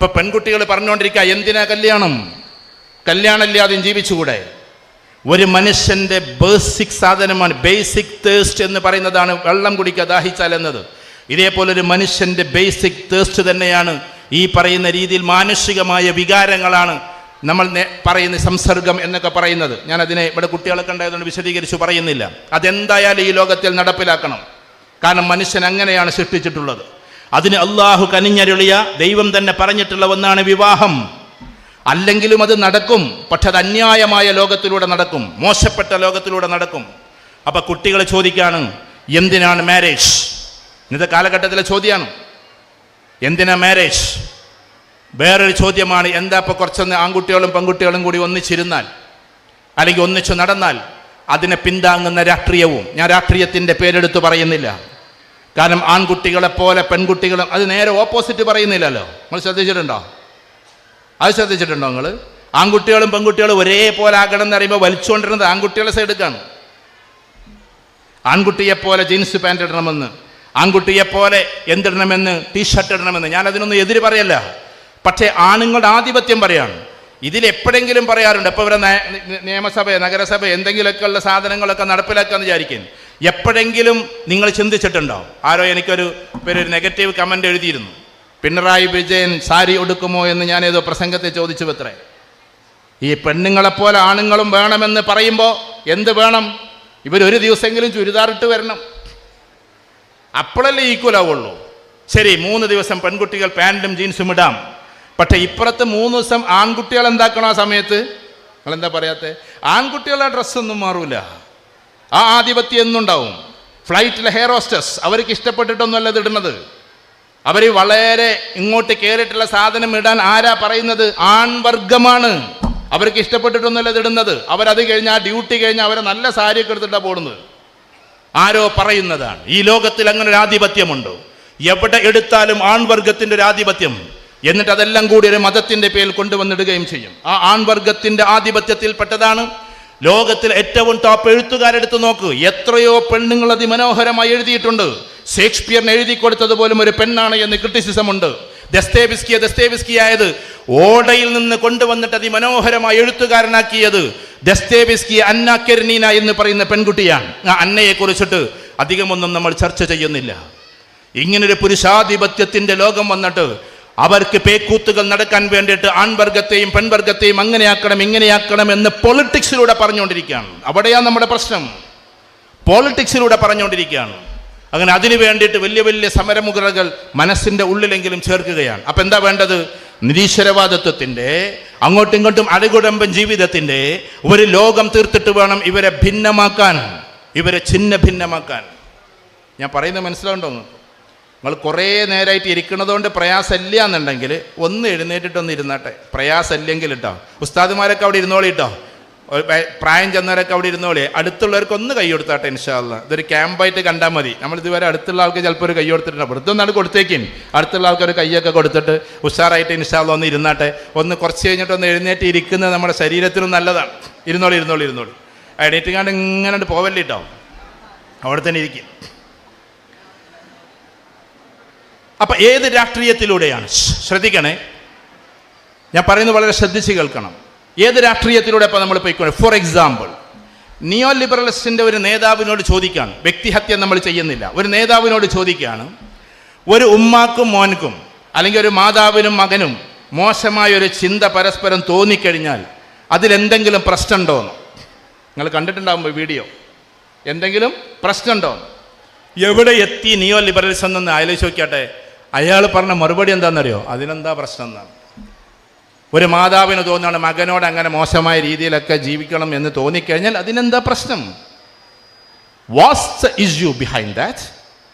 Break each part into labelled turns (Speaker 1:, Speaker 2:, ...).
Speaker 1: ഇപ്പൊ പെൺകുട്ടികൾ പറഞ്ഞുകൊണ്ടിരിക്കുക, എന്തിനാ കല്യാണമില്ലാതെയും ജീവിച്ചുകൂടെ? ഒരു മനുഷ്യന്റെ ബേസിക് സാധനമാണ്, ബേസിക് തേഴ്സ്റ്റ് എന്ന് പറയുന്നതാണ് വെള്ളം കുടിക്കുക ദാഹിച്ചാൽ എന്നത്. ഇതേപോലൊരു മനുഷ്യന്റെ ബേസിക് തേഴ്സ്റ്റ് തന്നെയാണ് ഈ പറയുന്ന രീതിയിൽ മാനുഷികമായ വികാരങ്ങളാണ് നമ്മൾ പറയുന്ന സംസർഗം എന്നൊക്കെ പറയുന്നത്. ഞാൻ അതിനെ ഇവിടെ കുട്ടികളൊക്കെ ഉണ്ടായതുകൊണ്ട് വിശദീകരിച്ചു പറയുന്നില്ല. അതെന്തായാലും ഈ ലോകത്തിൽ നടപ്പിലാക്കണം. കാരണം മനുഷ്യൻ അങ്ങനെയാണ് സൃഷ്ടിച്ചിട്ടുള്ളത്. അതിന് അള്ളാഹു കനിഞ്ഞരുളിയ ദൈവം തന്നെ പറഞ്ഞിട്ടുള്ള ഒന്നാണ് വിവാഹം. അല്ലെങ്കിലും അത് നടക്കും, പക്ഷെ അത് അന്യായമായ ലോകത്തിലൂടെ നടക്കും, മോശപ്പെട്ട ലോകത്തിലൂടെ നടക്കും. അപ്പൊ കുട്ടികൾ ചോദിക്കാണ്, എന്തിനാണ് മാരേജ്? ഇന്നത്തെ കാലഘട്ടത്തിലെ ചോദ്യമാണ്, എന്തിനാ മാരേജ്? വേറൊരു ചോദ്യമാണ്, എന്താ ഇപ്പോൾ കുറച്ചൊന്ന് ആൺകുട്ടികളും പെൺകുട്ടികളും കൂടി ഒന്നിച്ചിരുന്നാൽ അല്ലെങ്കിൽ ഒന്നിച്ചു നടന്നാൽ അതിനെ പിന്താങ്ങുന്ന രാഷ്ട്രീയവും. ഞാൻ രാഷ്ട്രീയത്തിൻ്റെ പേരെടുത്ത് പറയുന്നില്ല, കാരണം ആൺകുട്ടികളെ പോലെ പെൺകുട്ടികളും അത് നേരെ ഓപ്പോസിറ്റ് പറയുന്നില്ലല്ലോ. നിങ്ങൾ ശ്രദ്ധിച്ചിട്ടുണ്ടോ? അത് ശ്രദ്ധിച്ചിട്ടുണ്ടോ നിങ്ങൾ? ആൺകുട്ടികളും പെൺകുട്ടികളും ഒരേപോലെ ആകണം എന്ന് പറയുമ്പോൾ വലിച്ചുകൊണ്ടിരുന്നത് ആൺകുട്ടികളെ സൈഡിലേക്കാണ്. ആൺകുട്ടിയെപ്പോലെ ജീൻസ് പാൻറ് ഇടണമെന്ന്, ആൺകുട്ടിയെപ്പോലെ എന്തിടണമെന്ന്, ടീഷർട്ട് ഇടണമെന്ന് ഞാൻ അതിനൊന്നും എതിര് പറയല്ല. പക്ഷേ ആണുങ്ങളുടെ ആധിപത്യം പറയാണ്. ഇതിലെപ്പോഴെങ്കിലും പറയാറുണ്ട്, ഇപ്പോൾ ഇവിടെ നിയമസഭ നഗരസഭ എന്തെങ്കിലുമൊക്കെ ഉള്ള സാധനങ്ങളൊക്കെ നടപ്പിലാക്കാന്ന് വിചാരിക്കും. എപ്പോഴെങ്കിലും നിങ്ങൾ ചിന്തിച്ചിട്ടുണ്ടോ? ആരോ എനിക്കൊരു നെഗറ്റീവ് കമൻ്റ് എഴുതിയിരുന്നു, പിണറായി വിജയൻ സാരി ഉടുക്കുമോ എന്ന് ഞാൻ ഏതോ പ്രസംഗത്തെ ചോദിച്ചു അത്രേ. ഈ പെണ്ണുങ്ങളെപ്പോലെ ആണുങ്ങളും വേണമെന്ന് പറയുമ്പോൾ എന്ത് വേണം? ഇവരൊരു ദിവസമെങ്കിലും ചുരിദാറിട്ട് വരണം, അപ്പോഴല്ലേ ഈക്വൽ ആവുള്ളൂ. ശരി, 3 ദിവസം പെൺകുട്ടികൾ പാൻറ്റും ജീൻസും ഇടാം, പക്ഷേ ഇപ്പുറത്ത് 3 ദിവസം ആൺകുട്ടികൾ എന്താക്കണം? ആ സമയത്ത് നിങ്ങളെന്താ പറയാത്തെ? ആൺകുട്ടികളുടെ ഡ്രസ്സൊന്നും മാറൂല, ആ ആധിപത്യം എന്നുണ്ടാവും. ഫ്ലൈറ്റിലെ ഹെയർ ഹോസ്റ്റസ് അവർക്ക് ഇഷ്ടപ്പെട്ടിട്ടൊന്നുമല്ല ഇത് ഇടുന്നത്. അവർ വളരെ ഇങ്ങോട്ട് കയറിയിട്ടുള്ള സാധനം ഇടാൻ ആരാ പറയുന്നത്? ആൺവർഗമാണ്. അവർക്ക് ഇഷ്ടപ്പെട്ടിട്ടൊന്നുമല്ല ഇത് ഇടുന്നത്. അവരത് കഴിഞ്ഞ് ആ ഡ്യൂട്ടി കഴിഞ്ഞ് അവരെ നല്ല സാരിയൊക്കെ എടുത്തിട്ടാണ് പോകുന്നത്. ആരോ പറയുന്നതാണ്. ഈ ലോകത്തിൽ അങ്ങനെ ഒരു ആധിപത്യമുണ്ട്. എവിടെ എടുത്താലും ആൺവർഗത്തിൻ്റെ ഒരു ആധിപത്യം. എന്നിട്ട് അതെല്ലാം കൂടി ഒരു മതത്തിൻ്റെ പേരിൽ കൊണ്ടുവന്നിടുകയും ചെയ്യും. ആ ആൺവർഗത്തിൻ്റെ ആധിപത്യത്തിൽപ്പെട്ടതാണ് ലോകത്തിൽ ഏറ്റവും ടോപ്പ് എഴുത്തുകാരെടുത്ത് നോക്ക്. എത്രയോ പെണ്ണുങ്ങൾ അതിമനോഹരമായി എഴുതിയിട്ടുണ്ട്. ഷേക്സ്പിയറിന് എഴുതി കൊടുത്തത് പോലും ഒരു പെണ്ണാണ് എന്ന് ക്രിറ്റിസിസം ഉണ്ട്. ദസ്തേവിസ്കിയായത് ഓടയിൽ നിന്ന് കൊണ്ടുവന്നിട്ട് അതിമനോഹരമായി എഴുത്തുകാരനാക്കിയത് ദസ്തേവിസ്കി അന്ന കെർനീന എന്ന് പറയുന്ന പെൺകുട്ടിയാണ്. ആ അന്നയെ കുറിച്ചിട്ട് അധികമൊന്നും നമ്മൾ ചർച്ച ചെയ്യുന്നില്ല. ഇങ്ങനൊരു പുരുഷാധിപത്യത്തിന്റെ ലോകം വന്നിട്ട് അവർക്ക് പേക്കൂത്തുകൾ നടക്കാൻ വേണ്ടിയിട്ട് ആൺവർഗത്തെയും പെൺവർഗത്തെയും അങ്ങനെയാക്കണം ഇങ്ങനെയാക്കണം എന്ന് പൊളിറ്റിക്സിലൂടെ പറഞ്ഞുകൊണ്ടിരിക്കുകയാണ്. അവിടെയാണ് നമ്മുടെ പ്രശ്നം. പോളിറ്റിക്സിലൂടെ പറഞ്ഞുകൊണ്ടിരിക്കുകയാണ്. അങ്ങനെ അതിനു വേണ്ടിയിട്ട് വലിയ വലിയ സമരമുഖകൾ മനസ്സിൻ്റെ ഉള്ളിലെങ്കിലും ചേർക്കുകയാണ്. അപ്പം എന്താ വേണ്ടത്? നിരീശ്വരവാദത്വത്തിൻ്റെ അങ്ങോട്ടും ഇങ്ങോട്ടും അടികുടമ്പൻ ജീവിതത്തിൻ്റെ ഒരു ലോകം തീർത്തിട്ട് വേണം ഇവരെ ഭിന്നമാക്കാൻ, ഇവരെ ഛിന്ന ഭിന്നമാക്കാൻ. ഞാൻ പറയുന്നത് മനസ്സിലാവുണ്ടോ? നിങ്ങൾ കുറേ നേരമായിട്ട് ഇരിക്കുന്നതുകൊണ്ട് പ്രയാസമില്ല എന്നുണ്ടെങ്കിൽ ഒന്ന് എഴുന്നേറ്റിട്ടൊന്ന് ഇരുന്നാട്ടെ. പ്രയാസമില്ലെങ്കിൽ കേട്ടോ, ഉസ്താദുമാരൊക്കെ അവിടെ ഇരുന്നോളി കേട്ടോ, പ്രായം ചെന്നവരൊക്കെ അവിടെ ഇരുന്നോളി. അടുത്തുള്ളവർക്കൊന്ന് കൈ കൊടുത്താട്ടെ ഇൻഷാ അല്ലാഹ്. ഇതൊരു ക്യാമ്പായിട്ട് കണ്ടാൽ മതി. നമ്മൾ ഇതുവരെ അടുത്തുള്ള ആൾക്ക് ചിലപ്പോൾ ഒരു കൈ കൊടുത്തിട്ടുണ്ട്. ഇവിടുത്തെ ഒന്നാണ് കൊടുത്തേക്കും. അടുത്തുള്ള ആൾക്കൊരു കൈയൊക്കെ കൊടുത്തിട്ട് ഉഷാറായിട്ട് ഇൻഷാ അല്ലാഹ് ഒന്ന് ഇരുന്നാട്ടെ. ഒന്ന് കുറച്ച് കഴിഞ്ഞിട്ട് ഒന്ന് എഴുന്നേറ്റ് ഇരിക്കുന്നത് നമ്മുടെ ശരീരത്തിനും നല്ലതാണ്. ഇരുന്നോളി. എണീറ്റുകാണ്ട് ഇങ്ങനെ പോവല്ലേ കേട്ടോ, അവിടെ തന്നെ ഇരിക്കും. അപ്പം ഏത് രാഷ്ട്രീയത്തിലൂടെയാണ്? ശ്രദ്ധിക്കണേ, ഞാൻ പറയുന്നത് വളരെ ശ്രദ്ധിച്ച് കേൾക്കണം. ഏത് രാഷ്ട്രീയത്തിലൂടെ ഇപ്പോൾ നമ്മൾ പോയിക്കോട്ടെ. ഫോർ എക്സാമ്പിൾ, നിയോ ലിബറലിസ്റ്റിൻ്റെ ഒരു നേതാവിനോട് ചോദിക്കുകയാണ്, വ്യക്തിഹത്യ നമ്മൾ ചെയ്യുന്നില്ല, ഒരു നേതാവിനോട് ചോദിക്കുകയാണ്, ഒരു ഉമ്മാക്കും മോനക്കും അല്ലെങ്കിൽ ഒരു മാതാവിനും മകനും മോശമായൊരു ചിന്ത പരസ്പരം തോന്നിക്കഴിഞ്ഞാൽ അതിലെന്തെങ്കിലും പ്രശ്നമുണ്ടോയെന്ന്. നിങ്ങൾ കണ്ടിട്ടുണ്ടാകുമ്പോൾ വീഡിയോ, എന്തെങ്കിലും പ്രശ്നമുണ്ടോ? എവിടെ എത്തി നിയോ ലിബറലിസം എന്ന് ആലോചിച്ച് നോക്കിയാട്ടെ. അയാൾ പറഞ്ഞ മറുപടി എന്താണെന്നറിയോ? അതിനെന്താ പ്രശ്നം എന്നാണ്. ഒരു മാതാവിന് തോന്നുകയാണ് മകനോട് അങ്ങനെ മോശമായ രീതിയിലൊക്കെ ജീവിക്കണം എന്ന് തോന്നിക്കഴിഞ്ഞാൽ അതിനെന്താ പ്രശ്നം? What's the issue behind that?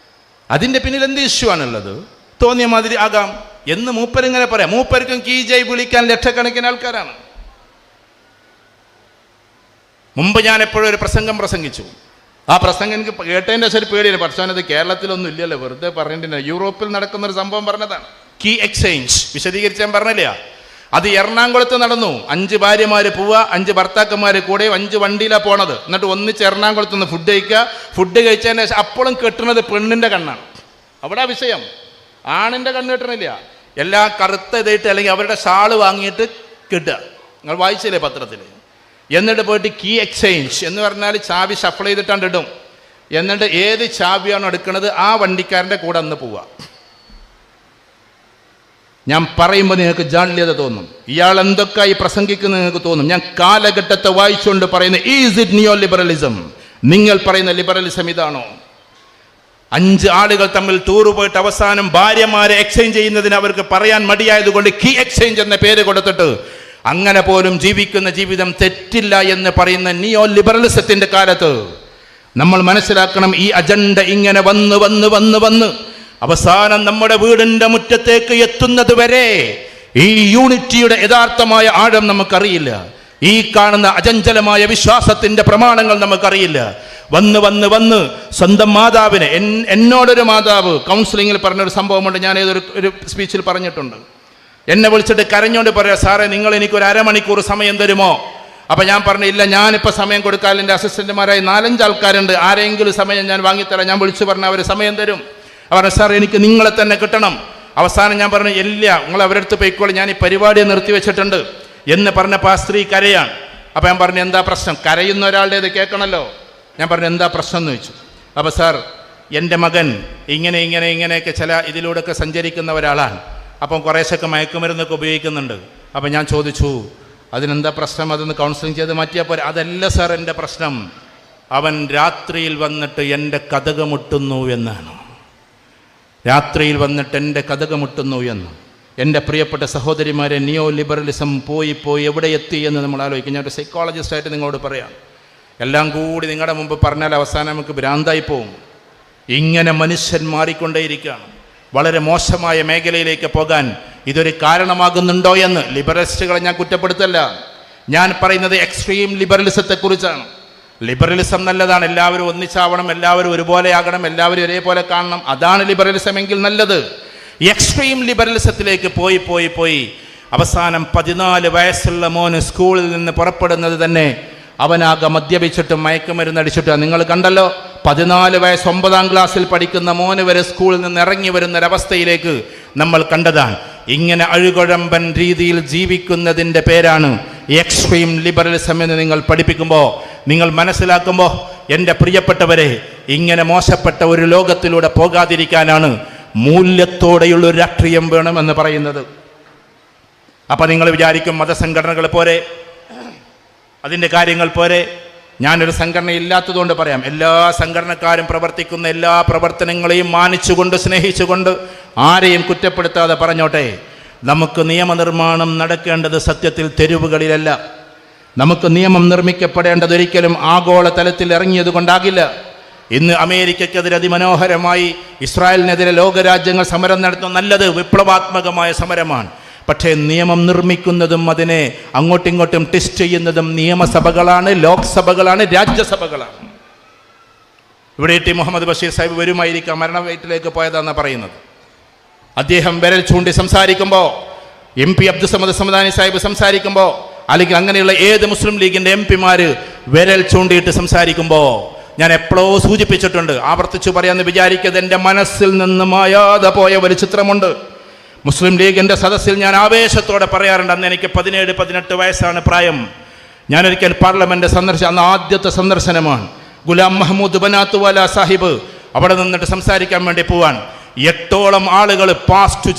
Speaker 1: അതിൻ്റെ പിന്നിൽ എന്ത് ഇഷ്യൂ ആണുള്ളത്? തോന്നിയ മാതിരി ആകാം എന്ന് മൂപ്പരിങ്ങനെ പറയാം. മൂപ്പർക്കും കീ ജയ് വിളിക്കാൻ ലക്ഷക്കണക്കിന് ആൾക്കാരാണ്. മുമ്പ് ഞാൻ എപ്പോഴും ഒരു പ്രസംഗം പ്രസംഗിച്ചു. ആ പ്രസംഗം എനിക്ക് കേട്ടതിൻ്റെ ശരി പേടിയാണ്. പക്ഷേ അത് കേരളത്തിലൊന്നും ഇല്ലല്ലോ, വെറുതെ പറഞ്ഞിട്ടില്ല. യൂറോപ്പിൽ നടക്കുന്നൊരു സംഭവം പറഞ്ഞതാണ്. കീ എക്സ്ചേഞ്ച് വിശദീകരിച്ച് ഞാൻ പറഞ്ഞില്ല. അത് എറണാകുളത്ത് നടന്നു. 5 ഭാര്യമാർ പോവുക, 5 ഭർത്താക്കന്മാർ കൂടെ 5 വണ്ടിയിലാണ് പോണത്. എന്നിട്ട് ഒന്നിച്ച് എറണാകുളത്ത് നിന്ന് ഫുഡ് കഴിക്കുക. ഫുഡ് കഴിച്ചതിന് ശേഷം അപ്പോഴും കെട്ടുന്നത് പെണ്ണിൻ്റെ കണ്ണാണ്. അവിടെ വിഷയം. ആണിൻ്റെ കണ്ണ് കെട്ടണില്ല. എല്ലാ കറുത്ത ഇതായിട്ട് അല്ലെങ്കിൽ അവരുടെ ഷാള് വാങ്ങിയിട്ട് കിട്ടുക. നിങ്ങൾ വായിച്ചില്ലേ പത്രത്തിൽ? എന്നിട്ട് പോയിട്ട് കീ എക്സ്ചേഞ്ച് എന്ന് പറഞ്ഞാൽ ചാവി ഷഫിൾ ചെയ്തിട്ടാണ് ഇടും. എന്നിട്ട് ഏത് ചാവിയാണോ എടുക്കുന്നത് ആ വണ്ടിക്കാരൻ്റെ കൂടെ അന്ന് പോവുക. ഞാൻ പറയുമ്പോൾ നിങ്ങൾക്ക് ജാള്യത തോന്നും, ഇയാൾ എന്തൊക്കെയായി പ്രസംഗിക്കുന്നത് നിങ്ങൾക്ക് തോന്നും. ഞാൻ കാലഘട്ടത്തെ വായിച്ചുകൊണ്ട് പറയുന്നത്, ഈസ് ഇറ്റ് നിയോ ലിബറലിസം? നിങ്ങൾ പറയുന്ന ലിബറലിസം ഇതാണോ? 5 ആളുകൾ തമ്മിൽ ടൂർ പോയിട്ട് അവസാനം ഭാര്യമാരെ എക്സ്ചേഞ്ച് ചെയ്യുന്നതിന് അവർക്ക് പറയാൻ മടിയായതുകൊണ്ട് കീ എക്സ്ചേഞ്ച് എന്ന പേര് കൊടുത്തിട്ട് അങ്ങനെ പോലും ജീവിക്കുന്ന ജീവിതം തെറ്റില്ല എന്ന് പറയുന്ന നിയോ ലിബറലിസത്തിന്റെ കാലത്ത് നമ്മൾ മനസ്സിലാക്കണം, ഈ അജണ്ട ഇങ്ങനെ വന്ന് വന്ന് വന്ന് വന്ന് അവസാനം നമ്മുടെ വീടിന്റെ മുറ്റത്തേക്ക് എത്തുന്നത് വരെ ഈ യൂണിറ്റിയുടെ യഥാർത്ഥമായ ആഴം നമുക്കറിയില്ല. ഈ കാണുന്ന അചഞ്ചലമായ വിശ്വാസത്തിന്റെ പ്രമാണങ്ങൾ നമുക്കറിയില്ല. വന്ന് വന്ന് വന്ന് സ്വന്തം മാതാവിനെ, എന്നോടൊരു മാതാവ് കൗൺസിലിങ്ങിൽ പറഞ്ഞൊരു സംഭവമുണ്ട്, ഞാൻ ഏതൊരു സ്പീച്ചിൽ പറഞ്ഞിട്ടുണ്ട്. എന്നെ വിളിച്ചിട്ട് കരഞ്ഞോണ്ട് പറയാം, സാറേ നിങ്ങൾ എനിക്കൊരു അരമണിക്കൂർ സമയം തരുമോ? അപ്പം ഞാൻ പറഞ്ഞു, ഇല്ല, ഞാനിപ്പോൾ സമയം കൊടുക്കാൻ എൻ്റെ അസിസ്റ്റന്റുമാരായി 4-5 ആൾക്കാരുണ്ട്, ആരെങ്കിലും സമയം ഞാൻ വാങ്ങിത്തരാം. ഞാൻ വിളിച്ചു പറഞ്ഞാൽ അവർ സമയം തരും. അവർ സാർ എനിക്ക് നിങ്ങളെ തന്നെ കിട്ടണം. അവസാനം ഞാൻ പറഞ്ഞു, ഇല്ല, നിങ്ങൾ അവരുടെ അടുത്ത് പോയിക്കോളൂ, ഞാൻ ഈ പരിപാടിയെ നിർത്തിവെച്ചിട്ടുണ്ട് എന്ന് പറഞ്ഞപ്പോൾ ആ സ്ത്രീ കരയാണ്. അപ്പം ഞാൻ പറഞ്ഞു, എന്താ പ്രശ്നം? കരയുന്ന ഒരാളുടേത് കേൾക്കണമല്ലോ. ഞാൻ പറഞ്ഞു, എന്താ പ്രശ്നം എന്ന് ചോദിച്ചു. അപ്പോൾ സാർ, എൻ്റെ മകൻ ഇങ്ങനെയൊക്കെ ചില ഇതിലൂടെയൊക്കെ സഞ്ചരിക്കുന്ന ഒരാളാണ്. അപ്പം കുറേശ്ശൊക്കെ മയക്കുമരുന്നൊക്കെ ഉപയോഗിക്കുന്നുണ്ട്. അപ്പം ഞാൻ ചോദിച്ചു, അതിനെന്താ പ്രശ്നം? അതൊന്ന് കൗൺസിലിംഗ് ചെയ്ത് മാറ്റിയാൽ പോരെ. അതല്ല സാർ എൻ്റെ പ്രശ്നം, അവൻ രാത്രിയിൽ വന്നിട്ട് എൻ്റെ കതക് മുട്ടുന്നു എന്നാണ്. രാത്രിയിൽ വന്നിട്ട് എൻ്റെ കതക് മുട്ടുന്നു എന്ന്. എൻ്റെ പ്രിയപ്പെട്ട സഹോദരിമാരെ, നിയോ ലിബറലിസം പോയി എവിടെ എത്തി എന്ന് നമ്മൾ ആലോചിക്കും. ഞാനൊരു സൈക്കോളജിസ്റ്റായിട്ട് നിങ്ങളോട് പറയാം, എല്ലാം കൂടി നിങ്ങളുടെ മുമ്പ് പറഞ്ഞാൽ അവസാനം നമുക്ക് ഭ്രാന്തായി പോവും. ഇങ്ങനെ മനുഷ്യൻ മാറിക്കൊണ്ടേയിരിക്കുകയാണ്. വളരെ മോശമായ മേഖലയിലേക്ക് പോകാൻ ഇതൊരു കാരണമാകുന്നുണ്ടോ എന്ന് ലിബറലിസ്റ്റുകളെ ഞാൻ കുറ്റപ്പെടുത്തല്ല. ഞാൻ പറയുന്നത് എക്സ്ട്രീം ലിബറലിസത്തെക്കുറിച്ചാണ്. ലിബറലിസം നല്ലതാണ്, എല്ലാവരും ഒന്നിച്ചാവണം, എല്ലാവരും ഒരുപോലെയാകണം, എല്ലാവരും ഒരേപോലെ കാണണം, അതാണ് ലിബറലിസം എങ്കിൽ നല്ലത്. എക്സ്ട്രീം ലിബറലിസത്തിലേക്ക് പോയി അവസാനം 14 വയസ്സുള്ള മോന് സ്കൂളിൽ നിന്ന് പുറപ്പെടുന്നത് തന്നെ അവനാകെ മദ്യപിച്ചിട്ടും മയക്കുമരുന്നടിച്ചിട്ടും. നിങ്ങൾ കണ്ടല്ലോ, 14 വയസ്സ് 9ാം ക്ലാസ്സിൽ പഠിക്കുന്ന മോന് വരെ സ്കൂളിൽ നിന്ന് ഇറങ്ങി വരുന്നൊരവസ്ഥയിലേക്ക് നമ്മൾ കണ്ടതാണ്. ഇങ്ങനെ അഴുകുഴമ്പൻ രീതിയിൽ ജീവിക്കുന്നതിൻ്റെ പേരാണ് എക്സ്ട്രീം ലിബറലിസം എന്ന് നിങ്ങൾ പഠിപ്പിക്കുമ്പോൾ, നിങ്ങൾ മനസ്സിലാക്കുമ്പോൾ, എൻ്റെ പ്രിയപ്പെട്ടവരെ, ഇങ്ങനെ മോശപ്പെട്ട ഒരു ലോകത്തിലൂടെ പോകാതിരിക്കാനാണ് മൂല്യത്തോടെയുള്ള ഒരു രാഷ്ട്രീയം വേണമെന്ന് പറയുന്നത്. അപ്പം നിങ്ങൾ വിചാരിക്കും മതസംഘടനകൾ പോരെ, അതിൻ്റെ കാര്യങ്ങൾ പോരെ. ഞാനൊരു സംഘടന ഇല്ലാത്തതുകൊണ്ട് പറയാം, എല്ലാ സംഘടനക്കാരും പ്രവർത്തിക്കുന്ന എല്ലാ പ്രവർത്തനങ്ങളെയും മാനിച്ചുകൊണ്ട് സ്നേഹിച്ചുകൊണ്ട് ആരെയും കുറ്റപ്പെടുത്താതെ പറഞ്ഞോട്ടെ. നമുക്ക് നിയമനിർമ്മാണം നടക്കേണ്ടത് സത്യത്തിൽ തെരുവുകളിലല്ല. നമുക്ക് നിയമം നിർമ്മിക്കപ്പെടേണ്ടത് ഒരിക്കലും ആഗോള തലത്തിൽ ഇറങ്ങിയത് കൊണ്ടാകില്ല. ഇന്ന് അമേരിക്കയ്ക്കെതിരെ അതിമനോഹരമായി ഇസ്രായേലിനെതിരെ ലോകരാജ്യങ്ങൾ സമരം നടത്തുന്നത് നല്ലത്, വിപ്ലവാത്മകമായ സമരമാണ്. പക്ഷേ നിയമം നിർമ്മിക്കുന്നതും അതിനെ അങ്ങോട്ടിങ്ങോട്ടും ടെസ്റ്റ് ചെയ്യുന്നതും നിയമസഭകളാണ്, ലോക്സഭകളാണ്, രാജ്യസഭകളാണ്. ഇവിടെ ടി മുഹമ്മദ് ബഷീർ സാഹിബ് വരുമായിരിക്കാം, മരണ വീട്ടിലേക്ക് പോയതാണെന്ന് പറയുന്നത്. അദ്ദേഹം വിരൽ ചൂണ്ടി സംസാരിക്കുമ്പോൾ, MP അബ്ദുസമദ് സമദാനി സാഹിബ് സംസാരിക്കുമ്പോൾ, അല്ലെങ്കിൽ അങ്ങനെയുള്ള ഏത് മുസ്ലിം ലീഗിൻ്റെ MP-മാർ വിരൽ ചൂണ്ടിയിട്ട് സംസാരിക്കുമ്പോൾ, ഞാൻ എപ്പോഴോ സൂചിപ്പിച്ചിട്ടുണ്ട്, ആവർത്തിച്ചു പറയാമെന്ന് വിചാരിക്കരുത്, എൻ്റെ മനസ്സിൽ നിന്ന് മായാതെ പോയ ഒരു ചിത്രമുണ്ട്. മുസ്ലിം ലീഗിൻ്റെ സദസ്സിൽ ഞാൻ ആവേശത്തോടെ പറയാറുണ്ട്, അന്ന് എനിക്ക് 17-18 വയസ്സാണ് പ്രായം. ഞാനൊരിക്കൽ പാർലമെൻറ്റ് സന്ദർശിച്ച അന്ന് ആദ്യത്തെ സന്ദർശനമാണ്. ഗുലാം മഹ്മൂദ് ബനാത്തുവാല സാഹിബ് അവിടെ നിന്നിട്ട് സംസാരിക്കാൻ വേണ്ടി പോവാൻ. 8ഓളം ആളുകൾ പാസ്റ്റ്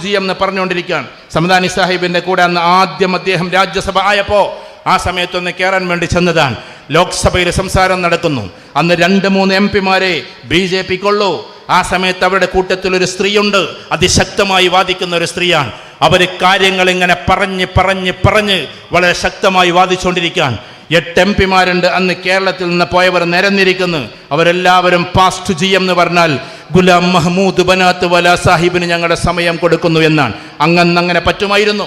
Speaker 1: GM എന്ന് പറഞ്ഞുകൊണ്ടിരിക്കുകയാണ്. സമദാനി സാഹിബിൻ്റെ കൂടെ അന്ന് ആദ്യം അദ്ദേഹം രാജ്യസഭ ആയപ്പോൾ ആ സമയത്തൊന്ന് കയറാൻ വേണ്ടി ചെന്നതാണ്. ലോക്സഭയിൽ സംസാരം നടക്കുന്നു. അന്ന് 2-3 MP-മാരെ BJP-ക്കുള്ളൂ. ആ സമയത്ത് അവരുടെ കൂട്ടത്തിൽ ഒരു സ്ത്രീയുണ്ട്, അതിശക്തമായി വാദിക്കുന്ന ഒരു സ്ത്രീയാണ്. അവർ കാര്യങ്ങൾ ഇങ്ങനെ പറഞ്ഞ് വളരെ ശക്തമായി വാദിച്ചുകൊണ്ടിരിക്കുകയാണ്. 8 MP-മാരുണ്ട് അന്ന് കേരളത്തിൽ നിന്ന് പോയവർ നിരന്നിരിക്കുന്നു. അവരെല്ലാവരും പാസ്റ്റ് GM എന്ന് പറഞ്ഞാൽ ഗുലാം മഹ്മൂദ് ബനാത്തുവാല സാഹിബിന് ഞങ്ങളുടെ സമയം കൊടുക്കുന്നു എന്നാണ്. അന്നങ്ങനെ പറ്റുമായിരുന്നു.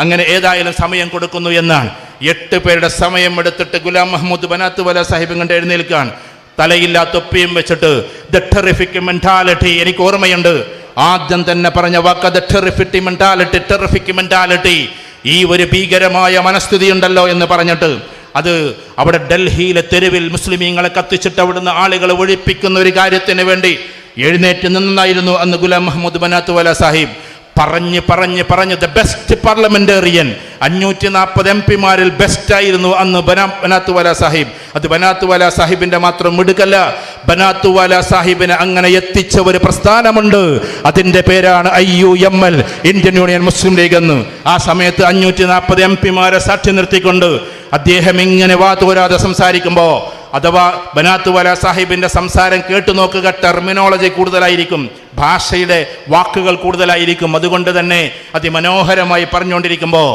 Speaker 1: അങ്ങനെ ഏതായാലും സമയം കൊടുക്കുന്നു എന്നാണ്. 8 പേരുടെ സമയം എടുത്തിട്ട് ഗുലാം മഹ്മൂദ് ബനാത്തുവാല സാഹിബ് കണ്ട് എഴുന്നേൽക്കുകയാണ്, തലയില്ലാ തൊപ്പിയും വെച്ചിട്ട്. ദ ടെറിഫിക് മെന്റാലിറ്റി, എനിക്ക് ഓർമ്മയുണ്ട് ആദ്യം തന്നെ പറഞ്ഞ വാക്ക്, ദ ടെറിഫിക് മെന്റാലിറ്റി. ഈ ഒരു ഭീകരമായ മനസ്ഥിതി ഉണ്ടല്ലോ എന്ന് പറഞ്ഞിട്ട്, അത് അവിടെ ഡൽഹിയിലെ തെരുവിൽ മുസ്ലിമീങ്ങളെ കത്തിച്ചിട്ട് അവിടുന്ന് ആളുകളെ ഒഴിപ്പിക്കുന്ന ഒരു കാര്യത്തിന് വേണ്ടി എഴുന്നേറ്റ് നിന്നായിരുന്നു അന്ന് ഗുലാം മുഹമ്മദ് ബനാത്ത് വാല സാഹിബ്. പറഞ്ഞ് ദ ബെസ്റ്റ് പാർലമെന്റേറിയൻ, 540 MP-മാരിൽ ബെസ്റ്റായിരുന്നു അന്ന് ബനാത്ത് വാല സാഹിബ്. അത് ബനാത്ത് വാല സാഹിബിന്റെ മാത്രം മിടുക്കല്ല, ബനാത്ത് വാല സാഹിബിനെ അങ്ങനെ എത്തിച്ച ഒരു പ്രസ്ഥാനമുണ്ട്. അതിന്റെ പേരാണ് IUML, ഇന്ത്യൻ യൂണിയൻ മുസ്ലിം ലീഗ് എന്ന്. ആ സമയത്ത് 540 MP-മാരെ സാക്ഷി നിർത്തിക്കൊണ്ട് അദ്ദേഹം ഇങ്ങനെ വാതോരാതെ സംസാരിക്കുമ്പോ, അഥവാ ബനാത്ത് വാല സാഹിബിന്റെ സംസാരം കേട്ടു നോക്കുക, ടെർമിനോളജി കൂടുതലായിരിക്കും, ഭാഷയുടെ വാക്കുകൾ കൂടുതലായിരിക്കും. അതുകൊണ്ട് തന്നെ അതിമനോഹരമായി പറഞ്ഞുകൊണ്ടിരിക്കുമ്പോൾ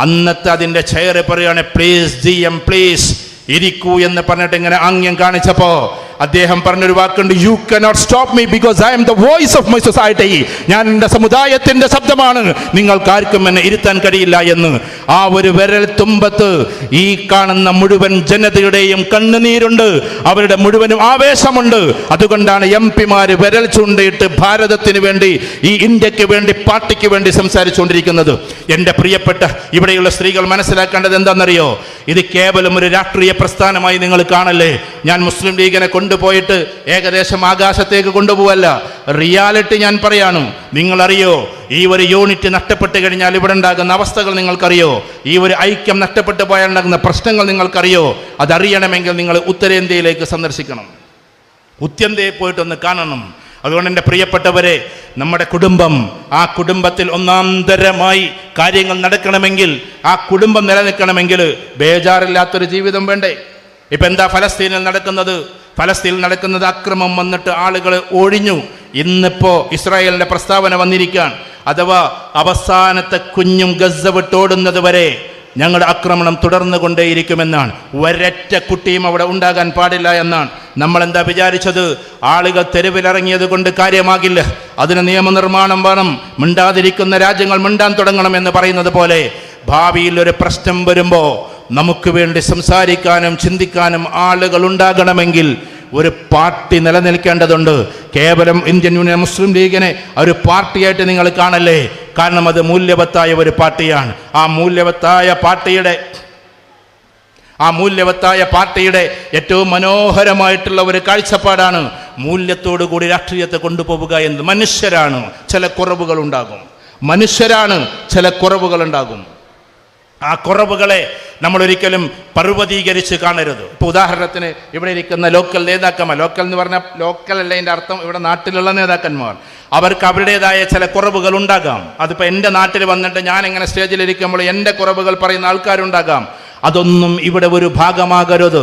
Speaker 1: അന്നത്തെ അതിന്റെ ചെയർ പറയാണ്, പ്ലീസ് GM പ്ലീസ് ഇരിക്കൂ എന്ന് പറഞ്ഞിട്ട് ഇങ്ങനെ ആംഗ്യം കാണിച്ചപ്പോ അദ്ദേഹം പറഞ്ഞൊരു വാക്കുണ്ട്, you cannot stop me because I M the voice of my society. ഞാൻ എൻ്റെ സമുദായത്തിന്റെ ശബ്ദമാണ്, നിങ്ങൾക്കാർക്കും എന്നെ ഇരുത്താൻ കഴിയില്ല എന്ന്. ആ ഒരു വിരൽ തുമ്പത്ത് ഈ കാണുന്ന മുഴുവൻ ജനതയുടെയും കണ്ണുനീരുണ്ട്, അവരുടെ മുഴുവനും ആവേശമുണ്ട്. അതുകൊണ്ടാണ് MP-മാര് വിരൽ ചൂണ്ടിയിട്ട് ഭാരതത്തിന് വേണ്ടി, ഈ ഇന്ത്യക്ക് വേണ്ടി, പാർട്ടിക്ക് വേണ്ടി സംസാരിച്ചുകൊണ്ടിരിക്കുന്നത്. എൻ്റെ പ്രിയപ്പെട്ട ഇവിടെയുള്ള സ്ത്രീകൾ മനസ്സിലാക്കേണ്ടത് എന്താണെന്നറിയോ? ഇത് കേവലം ഒരു രാഷ്ട്രീയ പ്രസ്ഥാനമായി നിങ്ങൾ കാണല്ലേ. ഞാൻ മുസ്ലിം ലീഗിനെ കൊണ്ടുപോയിട്ട് ഏകദേശം ആകാശത്തേക്ക് കൊണ്ടുപോവല്ല, റിയാലിറ്റി ഞാൻ പറയാണ്. നിങ്ങളറിയോ, ഈ ഒരു യൂണിറ്റ് നഷ്ടപ്പെട്ട് കഴിഞ്ഞാൽ ഇവിടെ ഉണ്ടാകുന്ന അവസ്ഥകൾ നിങ്ങൾക്കറിയോ? ഈ ഒരു ഐക്യം നഷ്ടപ്പെട്ടു പോയാൽ ഉണ്ടാകുന്ന പ്രശ്നങ്ങൾ നിങ്ങൾക്കറിയോ? അതറിയണമെങ്കിൽ നിങ്ങൾ ഉത്തരേന്ത്യയിലേക്ക് സന്ദർശിക്കണം, ഉത്തരേന്ത്യയിൽ പോയിട്ടൊന്ന് കാണണം. അതുകൊണ്ട് എൻ്റെ പ്രിയപ്പെട്ടവരെ, നമ്മുടെ കുടുംബം, ആ കുടുംബത്തിൽ ഒന്നാന്തരമായി കാര്യങ്ങൾ നടക്കണമെങ്കിൽ, ആ കുടുംബം നിലനിൽക്കണമെങ്കിൽ ബേജാറില്ലാത്തൊരു ജീവിതം വേണ്ടേ? ഇപ്പം എന്താ ഫലസ്തീനിൽ നടക്കുന്നത്? ഫലസ്തീനിൽ നടക്കുന്നത് അക്രമം വന്നിട്ട് ആളുകൾ ഒഴിഞ്ഞു. ഇന്നിപ്പോ ഇസ്രായേലിന്റെ പ്രസ്താവന വന്നിരിക്കുകയാണ്, അഥവാ അവസാനത്തെ കുഞ്ഞും ഗസ വിട്ടോടുന്നത് വരെ ഞങ്ങളുടെ ആക്രമണം തുടർന്നു കൊണ്ടേയിരിക്കുമെന്നാണ്. ഒരൊറ്റ കുട്ടിയും അവിടെ ഉണ്ടാകാൻ പാടില്ല എന്നാണ്. നമ്മൾ എന്താ വിചാരിച്ചത്? ആളുകൾ തെരുവിലിറങ്ങിയത് കൊണ്ട് കാര്യമാകില്ല, അതിന് നിയമനിർമ്മാണം വേണം, മിണ്ടാതിരിക്കുന്ന രാജ്യങ്ങൾ മിണ്ടാൻ തുടങ്ങണം എന്ന് പറയുന്നത് പോലെ ഭാവിയിൽ ഒരു പ്രശ്നം വരുമ്പോൾ നമുക്ക് വേണ്ടി സംസാരിക്കാനും ചിന്തിക്കാനും ആളുകൾ ഉണ്ടാകണമെങ്കിൽ ഒരു പാർട്ടി നിലനിൽക്കേണ്ടതുണ്ട്. കേവലം ഇന്ത്യൻ യൂണിയൻ മുസ്ലിം ലീഗിനെ ഒരു പാർട്ടിയായിട്ട് നിങ്ങൾ കാണല്ലേ, കാരണം അത് മൂല്യവത്തായ ഒരു പാർട്ടിയാണ്. ആ മൂല്യവത്തായ പാർട്ടിയുടെ ഏറ്റവും മനോഹരമായിട്ടുള്ള ഒരു കാഴ്ചപ്പാടാണ് മൂല്യത്തോടു കൂടി രാഷ്ട്രീയത്തെ കൊണ്ടുപോവുക എന്ന്. മനുഷ്യരാണ്, ചില കുറവുകൾ ഉണ്ടാകും. ആ കുറവുകളെ നമ്മൾ ഒരിക്കലും പർവ്വതീകരിച്ച് കാണരുത്. ഇപ്പോൾ ഉദാഹരണത്തിന് ഇവിടെ ഇരിക്കുന്ന ലോക്കൽ നേതാക്കന്മാർ, ലോക്കൽ എന്ന് പറഞ്ഞാൽ ലോക്കൽ അല്ല, അതിൻ്റെ അർത്ഥം ഇവിടെ നാട്ടിലുള്ള നേതാക്കന്മാർ, അവർക്ക് അവരുടേതായ ചില കുറവുകൾ ഉണ്ടാകാം. അതിപ്പോൾ എൻ്റെ നാട്ടിൽ വന്നിട്ട് ഞാൻ ഇങ്ങനെ സ്റ്റേജിലിരിക്കുമ്പോൾ എൻ്റെ കുറവുകൾ പറയുന്ന ആൾക്കാരുണ്ടാകാം. അതൊന്നും ഇവിടെ ഒരു ഭാഗമാകരുത്.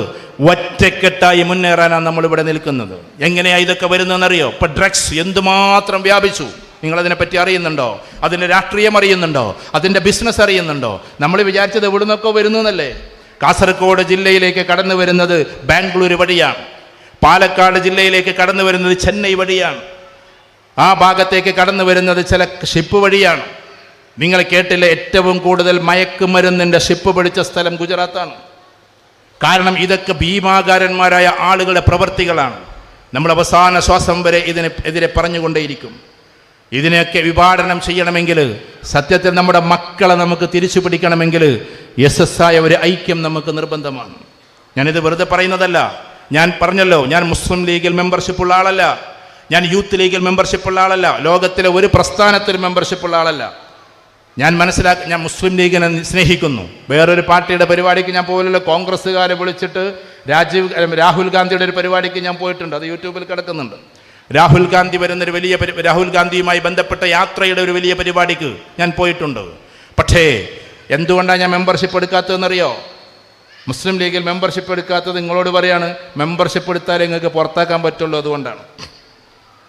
Speaker 1: ഒറ്റക്കെട്ടായി മുന്നേറാനാണ് നമ്മളിവിടെ നിൽക്കുന്നത്. എങ്ങനെയാണ് ഇതൊക്കെ വരുന്നതെന്നറിയോ? ഇപ്പം ഡ്രഗ്സ് എന്തുമാത്രം വ്യാപിച്ചു, നിങ്ങളതിനെപ്പറ്റി അറിയുന്നുണ്ടോ? അതിൻ്റെ രാഷ്ട്രീയം അറിയുന്നുണ്ടോ? അതിൻ്റെ ബിസിനസ് അറിയുന്നുണ്ടോ? നമ്മൾ വിചാരിച്ചത് എവിടെ നിന്നൊക്കെ വരുന്നു എന്നല്ലേ. കാസർഗോഡ് ജില്ലയിലേക്ക് കടന്നു വരുന്നത് ബാംഗ്ലൂർ വഴിയാണ്, പാലക്കാട് ജില്ലയിലേക്ക് കടന്നു വരുന്നത് ചെന്നൈ വഴിയാണ്, ആ ഭാഗത്തേക്ക് കടന്നു വരുന്നത് ചില ഷിപ്പ് വഴിയാണ്. നിങ്ങൾ കേട്ടില്ല, ഏറ്റവും കൂടുതൽ മയക്കുമരുന്നിൻ്റെ ഷിപ്പ് പിടിച്ച സ്ഥലം ഗുജറാത്താണ്. കാരണം ഇതൊക്കെ ഭീമാകാരന്മാരായ ആളുകളുടെ പ്രവൃത്തികളാണ്. നമ്മൾ അവസാന ശ്വാസം വരെ ഇതിനെതിരെ പറഞ്ഞുകൊണ്ടേയിരിക്കും. ഇതിനെയൊക്കെ വിഭാടനം ചെയ്യണമെങ്കിൽ, സത്യത്തിൽ നമ്മുടെ മക്കളെ നമുക്ക് തിരിച്ചു പിടിക്കണമെങ്കിൽ യശസ്സായ ഒരു ഐക്യം നമുക്ക് നിർബന്ധമാണ്. ഞാനിത് വെറുതെ പറയുന്നതല്ല. ഞാൻ പറഞ്ഞല്ലോ, ഞാൻ മുസ്ലിം ലീഗിൽ മെമ്പർഷിപ്പുള്ള ആളല്ല, ഞാൻ യൂത്ത് ലീഗിൽ മെമ്പർഷിപ്പുള്ള ആളല്ല, ലോകത്തിലെ ഒരു പ്രസ്ഥാനത്തിൽ മെമ്പർഷിപ്പുള്ള ആളല്ല. ഞാൻ മുസ്ലിം ലീഗിനെ സ്നേഹിക്കുന്നു. വേറൊരു പാർട്ടിയുടെ പരിപാടിക്ക് ഞാൻ പോലല്ലോ. കോൺഗ്രസ്സുകാരെ വിളിച്ചിട്ട് രാഹുൽ ഗാന്ധിയുടെ ഒരു പരിപാടിക്ക് ഞാൻ പോയിട്ടുണ്ട്, അത് യൂട്യൂബിൽ കിടക്കുന്നുണ്ട്. രാഹുൽ ഗാന്ധിയുമായി ബന്ധപ്പെട്ട യാത്രയുടെ ഒരു വലിയ പരിപാടിക്ക് ഞാൻ പോയിട്ടുണ്ട്. പക്ഷേ എന്തുകൊണ്ടാണ് ഞാൻ മെമ്പർഷിപ്പ് എടുക്കാത്തതെന്നറിയോ? മുസ്ലിം ലീഗിൽ മെമ്പർഷിപ്പ് എടുക്കാത്തത് നിങ്ങളോട് പറയാണ്, മെമ്പർഷിപ്പ് എടുത്താലേ നിങ്ങൾക്ക് പുറത്താക്കാൻ പറ്റുള്ളൂ. അതുകൊണ്ടാണ്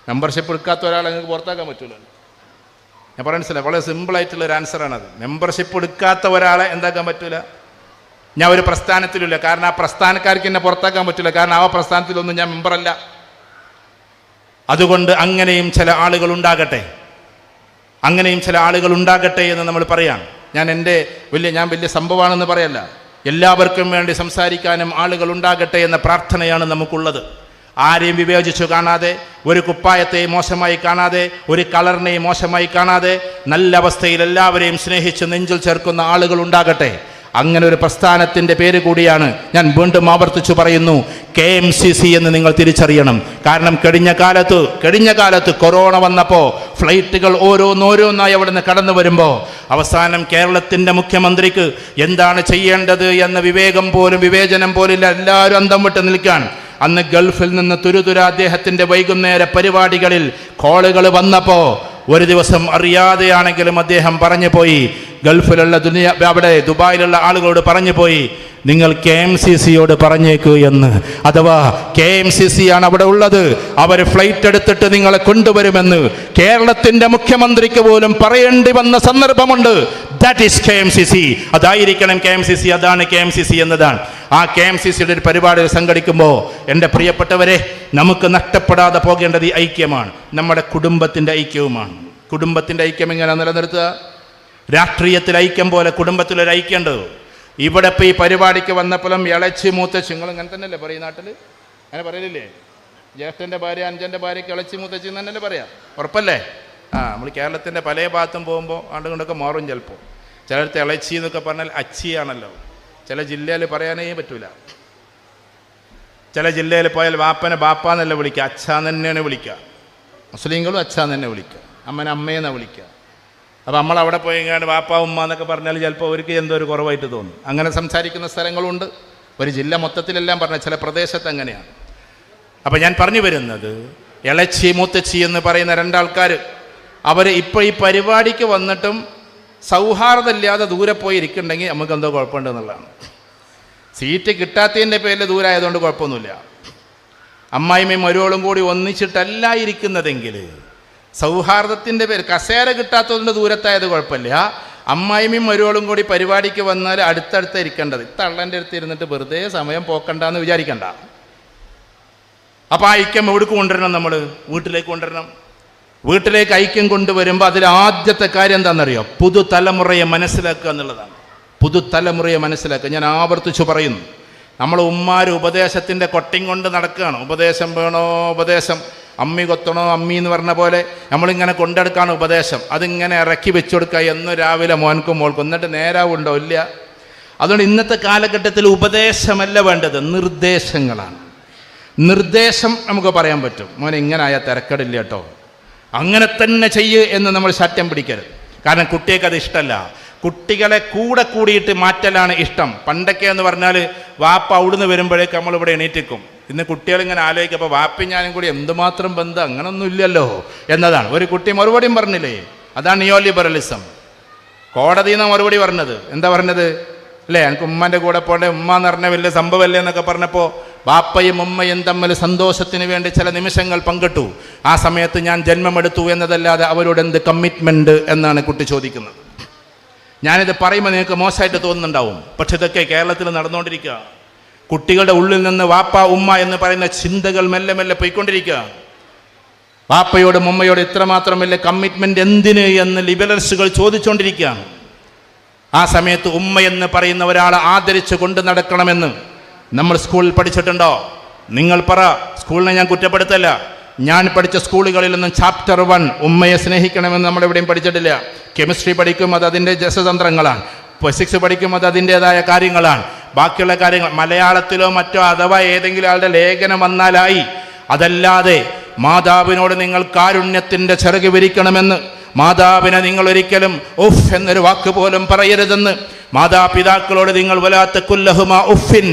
Speaker 1: മെമ്പർഷിപ്പ് എടുക്കാത്ത ഒരാളെ നിങ്ങൾക്ക് പുറത്താക്കാൻ പറ്റുള്ളൂ. ഞാൻ പറയുന്നത് വളരെ സിമ്പിളായിട്ടുള്ളൊരു ആൻസറാണത്. മെമ്പർഷിപ്പ് എടുക്കാത്ത ഒരാളെ എന്താക്കാൻ പറ്റില്ല. ഞാൻ ഒരു പ്രസ്ഥാനത്തിലില്ല, കാരണം ആ പ്രസ്ഥാനക്കാർക്ക് എന്നെ പുറത്താക്കാൻ പറ്റില്ല, കാരണം ആ പ്രസ്ഥാനത്തിലൊന്നും ഞാൻ മെമ്പറല്ല. അതുകൊണ്ട് അങ്ങനെയും ചില ആളുകൾ ഉണ്ടാകട്ടെ എന്ന് നമ്മൾ പറയാം. ഞാൻ വലിയ സംഭവമാണെന്ന് പറയല്ല, എല്ലാവർക്കും വേണ്ടി സംസാരിക്കാനും ആളുകൾ ഉണ്ടാകട്ടെ എന്ന പ്രാർത്ഥനയാണ് നമുക്കുള്ളത്. ആരെയും വിവേചിച്ചു കാണാതെ, ഒരു കുപ്പായത്തെ മോശമായി കാണാതെ, ഒരു കളറിനെയും മോശമായി കാണാതെ, നല്ല അവസ്ഥയിൽ എല്ലാവരെയും സ്നേഹിച്ച് നെഞ്ചിൽ ചേർക്കുന്ന ആളുകൾ ഉണ്ടാകട്ടെ. അങ്ങനെ ഒരു പ്രസ്ഥാനത്തിൻ്റെ പേര് കൂടിയാണ്, ഞാൻ വീണ്ടും ആവർത്തിച്ചു പറയുന്നു, KMCC എന്ന് നിങ്ങൾ തിരിച്ചറിയണം. കാരണം കഴിഞ്ഞ കാലത്ത് കൊറോണ വന്നപ്പോൾ ഫ്ലൈറ്റുകൾ ഓരോന്നോരോന്നായി അവിടെ നിന്ന് കടന്നു വരുമ്പോൾ അവസാനം കേരളത്തിൻ്റെ മുഖ്യമന്ത്രിക്ക് എന്താണ് ചെയ്യേണ്ടത് എന്ന വിവേചനം പോലില്ല. എല്ലാവരും അന്തം വിട്ട് നിൽക്കാൻ. അന്ന് ഗൾഫിൽ നിന്ന് തുരുതുര അദ്ദേഹത്തിൻ്റെ വൈകുന്നേര പരിപാടികളിൽ കോളുകൾ വന്നപ്പോൾ ഒരു ദിവസം അറിയാതെയാണെങ്കിലും അദ്ദേഹം പറഞ്ഞു പോയി, ഗൾഫിലുള്ള അവിടെ ദുബായിലുള്ള ആളുകളോട് പറഞ്ഞു പോയി, നിങ്ങൾ KMCCയോട് പറഞ്ഞേക്കൂ എന്ന്. അഥവാ KMCC ആണ് അവിടെ ഉള്ളത്, അവർ ഫ്ലൈറ്റ് എടുത്തിട്ട് നിങ്ങളെ കൊണ്ടുവരുമെന്ന് കേരളത്തിൻ്റെ മുഖ്യമന്ത്രിക്ക് പോലും പറയേണ്ടി വന്ന സന്ദർഭമുണ്ട്. That is KMCC. അതായിരിക്കണം KMCC. അതാണ് KMCC എന്നതാണ്. ആ KMCCയുടെ ഒരു പരിപാടി സംഘടിക്കുമ്പോൾ എൻ്റെ പ്രിയപ്പെട്ടവരെ, നമുക്ക് നഷ്ടപ്പെടാതെ പോകേണ്ടത് ഈ ഐക്യമാണ്, നമ്മുടെ കുടുംബത്തിൻ്റെ ഐക്യവുമാണ്. കുടുംബത്തിൻ്റെ ഐക്യം എങ്ങനെ നിലനിർത്തുക? രാഷ്ട്രീയത്തിൽ ഐക്യം പോലെ കുടുംബത്തിലൊരു ഐക്യമുണ്ട്. ഇവിടെ ഇപ്പോൾ ഈ പരിപാടിക്ക് വന്നപ്പോഴും ഇളച്ചി മൂത്തച്ചി, നിങ്ങൾ ഇങ്ങനെ തന്നെയല്ലേ പറയും നാട്ടിൽ? അങ്ങനെ പറയലില്ലേ? ജ്യേഷ്ഠൻ്റെ ഭാര്യ അനുജൻ്റെ ഭാര്യയ്ക്ക് ഇളച്ചി മൂത്തച്ചി എന്ന് തന്നെയല്ലേ പറയാം? ഉറപ്പല്ലേ? നമ്മൾ കേരളത്തിൻ്റെ പല ഭാഗത്തും പോകുമ്പോൾ ആണ്ടുകൊണ്ടൊക്കെ മാറും. ചിലപ്പോൾ ചിലടത്ത് ഇളച്ചി എന്നൊക്കെ പറഞ്ഞാൽ അച്ചിയാണല്ലോ. ചില ജില്ലയിൽ പറയാനേ പറ്റൂല. ചില ജില്ലയിൽ പോയാൽ വാപ്പനെ ബാപ്പാന്നല്ല വിളിക്കുക, അച്ഛാന്ന് തന്നെയാണ് വിളിക്കുക. മുസ്ലിങ്ങളും അച്ഛാന്ന് തന്നെ വിളിക്കുക, അമ്മനെ അമ്മയെന്നാണ് വിളിക്കുക. അപ്പോൾ നമ്മളവിടെ പോയി ഇങ്ങനെ വാപ്പ ഉമ്മ എന്നൊക്കെ പറഞ്ഞാൽ ചിലപ്പോൾ അവർക്ക് എന്തോ ഒരു കുറവായിട്ട് തോന്നും. അങ്ങനെ സംസാരിക്കുന്ന സ്ഥലങ്ങളുണ്ട്. ഒരു ജില്ല മൊത്തത്തിലെല്ലാം പറഞ്ഞ ചില പ്രദേശത്ത് അങ്ങനെയാണ്. അപ്പോൾ ഞാൻ പറഞ്ഞു വരുന്നത്, ഇളച്ചി മൂത്തച്ചി എന്ന് പറയുന്ന രണ്ടാൾക്കാർ അവർ ഇപ്പോൾ ഈ പരിപാടിക്ക് വന്നിട്ടും സൗഹാർദ്ദമില്ലാതെ ദൂരെ പോയി ഇരിക്കുന്നുണ്ടെങ്കിൽ നമുക്ക് എന്തോ കുഴപ്പമുണ്ടെന്നുള്ളതാണ്. സീറ്റ് കിട്ടാത്തതിൻ്റെ പേരിൽ ദൂരമായതുകൊണ്ട് കുഴപ്പമൊന്നുമില്ല. അമ്മായിമ്മയും മരുവളും കൂടി ഒന്നിച്ചിട്ടല്ല ഇരിക്കുന്നതെങ്കിൽ സൗഹാർദ്ദത്തിൻ്റെ പേര്, കസേര കിട്ടാത്തതുകൊണ്ട് ദൂരത്തായത് കുഴപ്പമില്ല. അമ്മായിമ്മയും മരുവളും കൂടി പരിപാടിക്ക് വന്നാൽ അടുത്തടുത്ത് ഇരിക്കേണ്ടത്. തള്ളൻ്റെ അടുത്ത് ഇരുന്നിട്ട് വെറുതെ സമയം പോക്കണ്ടെന്ന് വിചാരിക്കണ്ട. അപ്പോൾ ആ ഐക്യം എവിടെ കൊണ്ടുവരണം? നമ്മൾ വീട്ടിലേക്ക് കൊണ്ടുവരണം. വീട്ടിലേക്ക് ഐക്യം കൊണ്ടുവരുമ്പോൾ അതിൽ ആദ്യത്തെ കാര്യം എന്താണെന്നറിയോ? പുതുതലമുറയെ മനസ്സിലാക്കുക എന്നുള്ളതാണ്. പുതുതലമുറയെ മനസ്സിലാക്കുക. ഞാൻ ആവർത്തിച്ചു പറയുന്നു, നമ്മൾ ഉമ്മാർ ഉപദേശത്തിൻ്റെ കൊട്ടിങ് കൊണ്ട് നടക്കുകയാണ്. ഉപദേശം വേണോ ഉപദേശം, അമ്മി കൊത്തണോ അമ്മി എന്ന് പറഞ്ഞ പോലെ നമ്മളിങ്ങനെ കൊണ്ടെടുക്കുകയാണ് ഉപദേശം. അതിങ്ങനെ ഇറക്കി വെച്ചു കൊടുക്കുക എന്ന് രാവിലെ മോൻക്കും മോൾക്കും, എന്നിട്ട് നേരാവുണ്ടോ? ഇല്ല. അതുകൊണ്ട് ഇന്നത്തെ കാലഘട്ടത്തിൽ ഉപദേശമല്ല വേണ്ടത്, നിർദ്ദേശങ്ങളാണ്. നിർദ്ദേശം നമുക്ക് പറയാൻ പറ്റും, മോനെ ഇങ്ങനെ ആയാൽ തിരക്കടില്ല കേട്ടോ, അങ്ങനെ തന്നെ ചെയ്യ് എന്ന് നമ്മൾ ശാഠ്യം പിടിക്കരുത്. കാരണം കുട്ടികൾക്ക് അത് ഇഷ്ടമല്ല. കുട്ടികളെ കൂടെ കൂടിയിട്ട് മാറ്റലാണ് ഇഷ്ടം. പണ്ടൊക്കെ എന്ന് പറഞ്ഞാൽ വാപ്പ അവിടുന്ന് വരുമ്പോഴേക്ക് നമ്മളിവിടെ എണീറ്റിക്കും. ഇന്ന് കുട്ടികളിങ്ങനെ ആലോചിക്കും, അപ്പോൾ വാപ്പയും ഞാനും കൂടി എന്തുമാത്രം ബന്ധം, അങ്ങനൊന്നും ഇല്ലല്ലോ എന്നതാണ്. ഒരു കുട്ടി മറുപടിയും പറഞ്ഞില്ലേ? അതാണ് നിയോ ലിബറലിസം. കോടതിയിൽ നിന്ന് മറുപടി പറഞ്ഞത് എന്താ പറഞ്ഞത്? അല്ലേ, എനിക്ക് ഉമ്മൻ്റെ കൂടെ പോകണ്ടേ, ഉമ്മ എന്ന് പറഞ്ഞ വലിയ സംഭവമല്ലേ എന്നൊക്കെ പറഞ്ഞപ്പോൾ ബാപ്പയും ഉമ്മയും തമ്മിൽ സന്തോഷത്തിന് വേണ്ടി ചില നിമിഷങ്ങൾ പങ്കിട്ടു. ആ സമയത്ത് ഞാൻ ജന്മമെടുത്തു എന്നതല്ലാതെ അവരോട് എന്ത് കമ്മിറ്റ്മെൻറ്റ് എന്നാണ് കുട്ടി ചോദിക്കുന്നത്. ഞാനിത് പറയുമ്പോൾ നിങ്ങൾക്ക് മോശമായിട്ട് തോന്നുന്നുണ്ടാവും, പക്ഷെ ഇതൊക്കെ കേരളത്തിൽ നടന്നുകൊണ്ടിരിക്കുക. കുട്ടികളുടെ ഉള്ളിൽ നിന്ന് വാപ്പ ഉമ്മ എന്ന് പറയുന്ന ചിന്തകൾ മെല്ലെ മെല്ലെ പോയിക്കൊണ്ടിരിക്കുക. വാപ്പയോടും ഉമ്മയോടും ഇത്രമാത്രം വലിയ കമ്മിറ്റ്മെൻറ്റ് എന്തിന് എന്ന് ലിബറൽസുകൾ ചോദിച്ചുകൊണ്ടിരിക്കുകയാണ്. ആ സമയത്ത് ഉമ്മ എന്ന് പറയുന്ന ഒരാളെ ആദരിച്ച് കൊണ്ട് നടക്കണമെന്ന് നമ്മൾ സ്കൂളിൽ പഠിച്ചിട്ടുണ്ടോ? നിങ്ങൾ പറ. സ്കൂളിനെ ഞാൻ കുറ്റപ്പെടുത്തല്ല. ഞാൻ പഠിച്ച സ്കൂളുകളിലൊന്നും ചാപ്റ്റർ 1 ഉമ്മയെ സ്നേഹിക്കണമെന്ന് നമ്മളെവിടെയും പഠിച്ചിട്ടില്ല. കെമിസ്ട്രി പഠിക്കും, അത് അതിൻ്റെ രസതന്ത്രങ്ങളാണ്. ഫിസിക്സ് പഠിക്കും, അത് അതിൻ്റേതായ കാര്യങ്ങളാണ്. ബാക്കിയുള്ള കാര്യങ്ങൾ മലയാളത്തിലോ മറ്റോ അഥവാ ഏതെങ്കിലും ആളുടെ ലേഖനം വന്നാലായി. അതല്ലാതെ മാതാവിനോട് നിങ്ങൾ കാരുണ്യത്തിൻ്റെ ചിറക് വിരിക്കണമെന്ന്, മാതാവിനെ നിങ്ങൾ ഒരിക്കലും ഉഫ് എന്നൊരു വാക്ക് പോലും പറയരുതെന്ന്, മാതാപിതാക്കളോട് നിങ്ങൾ വലാത്ത കുല്ലഹുമ ഉഫിൻ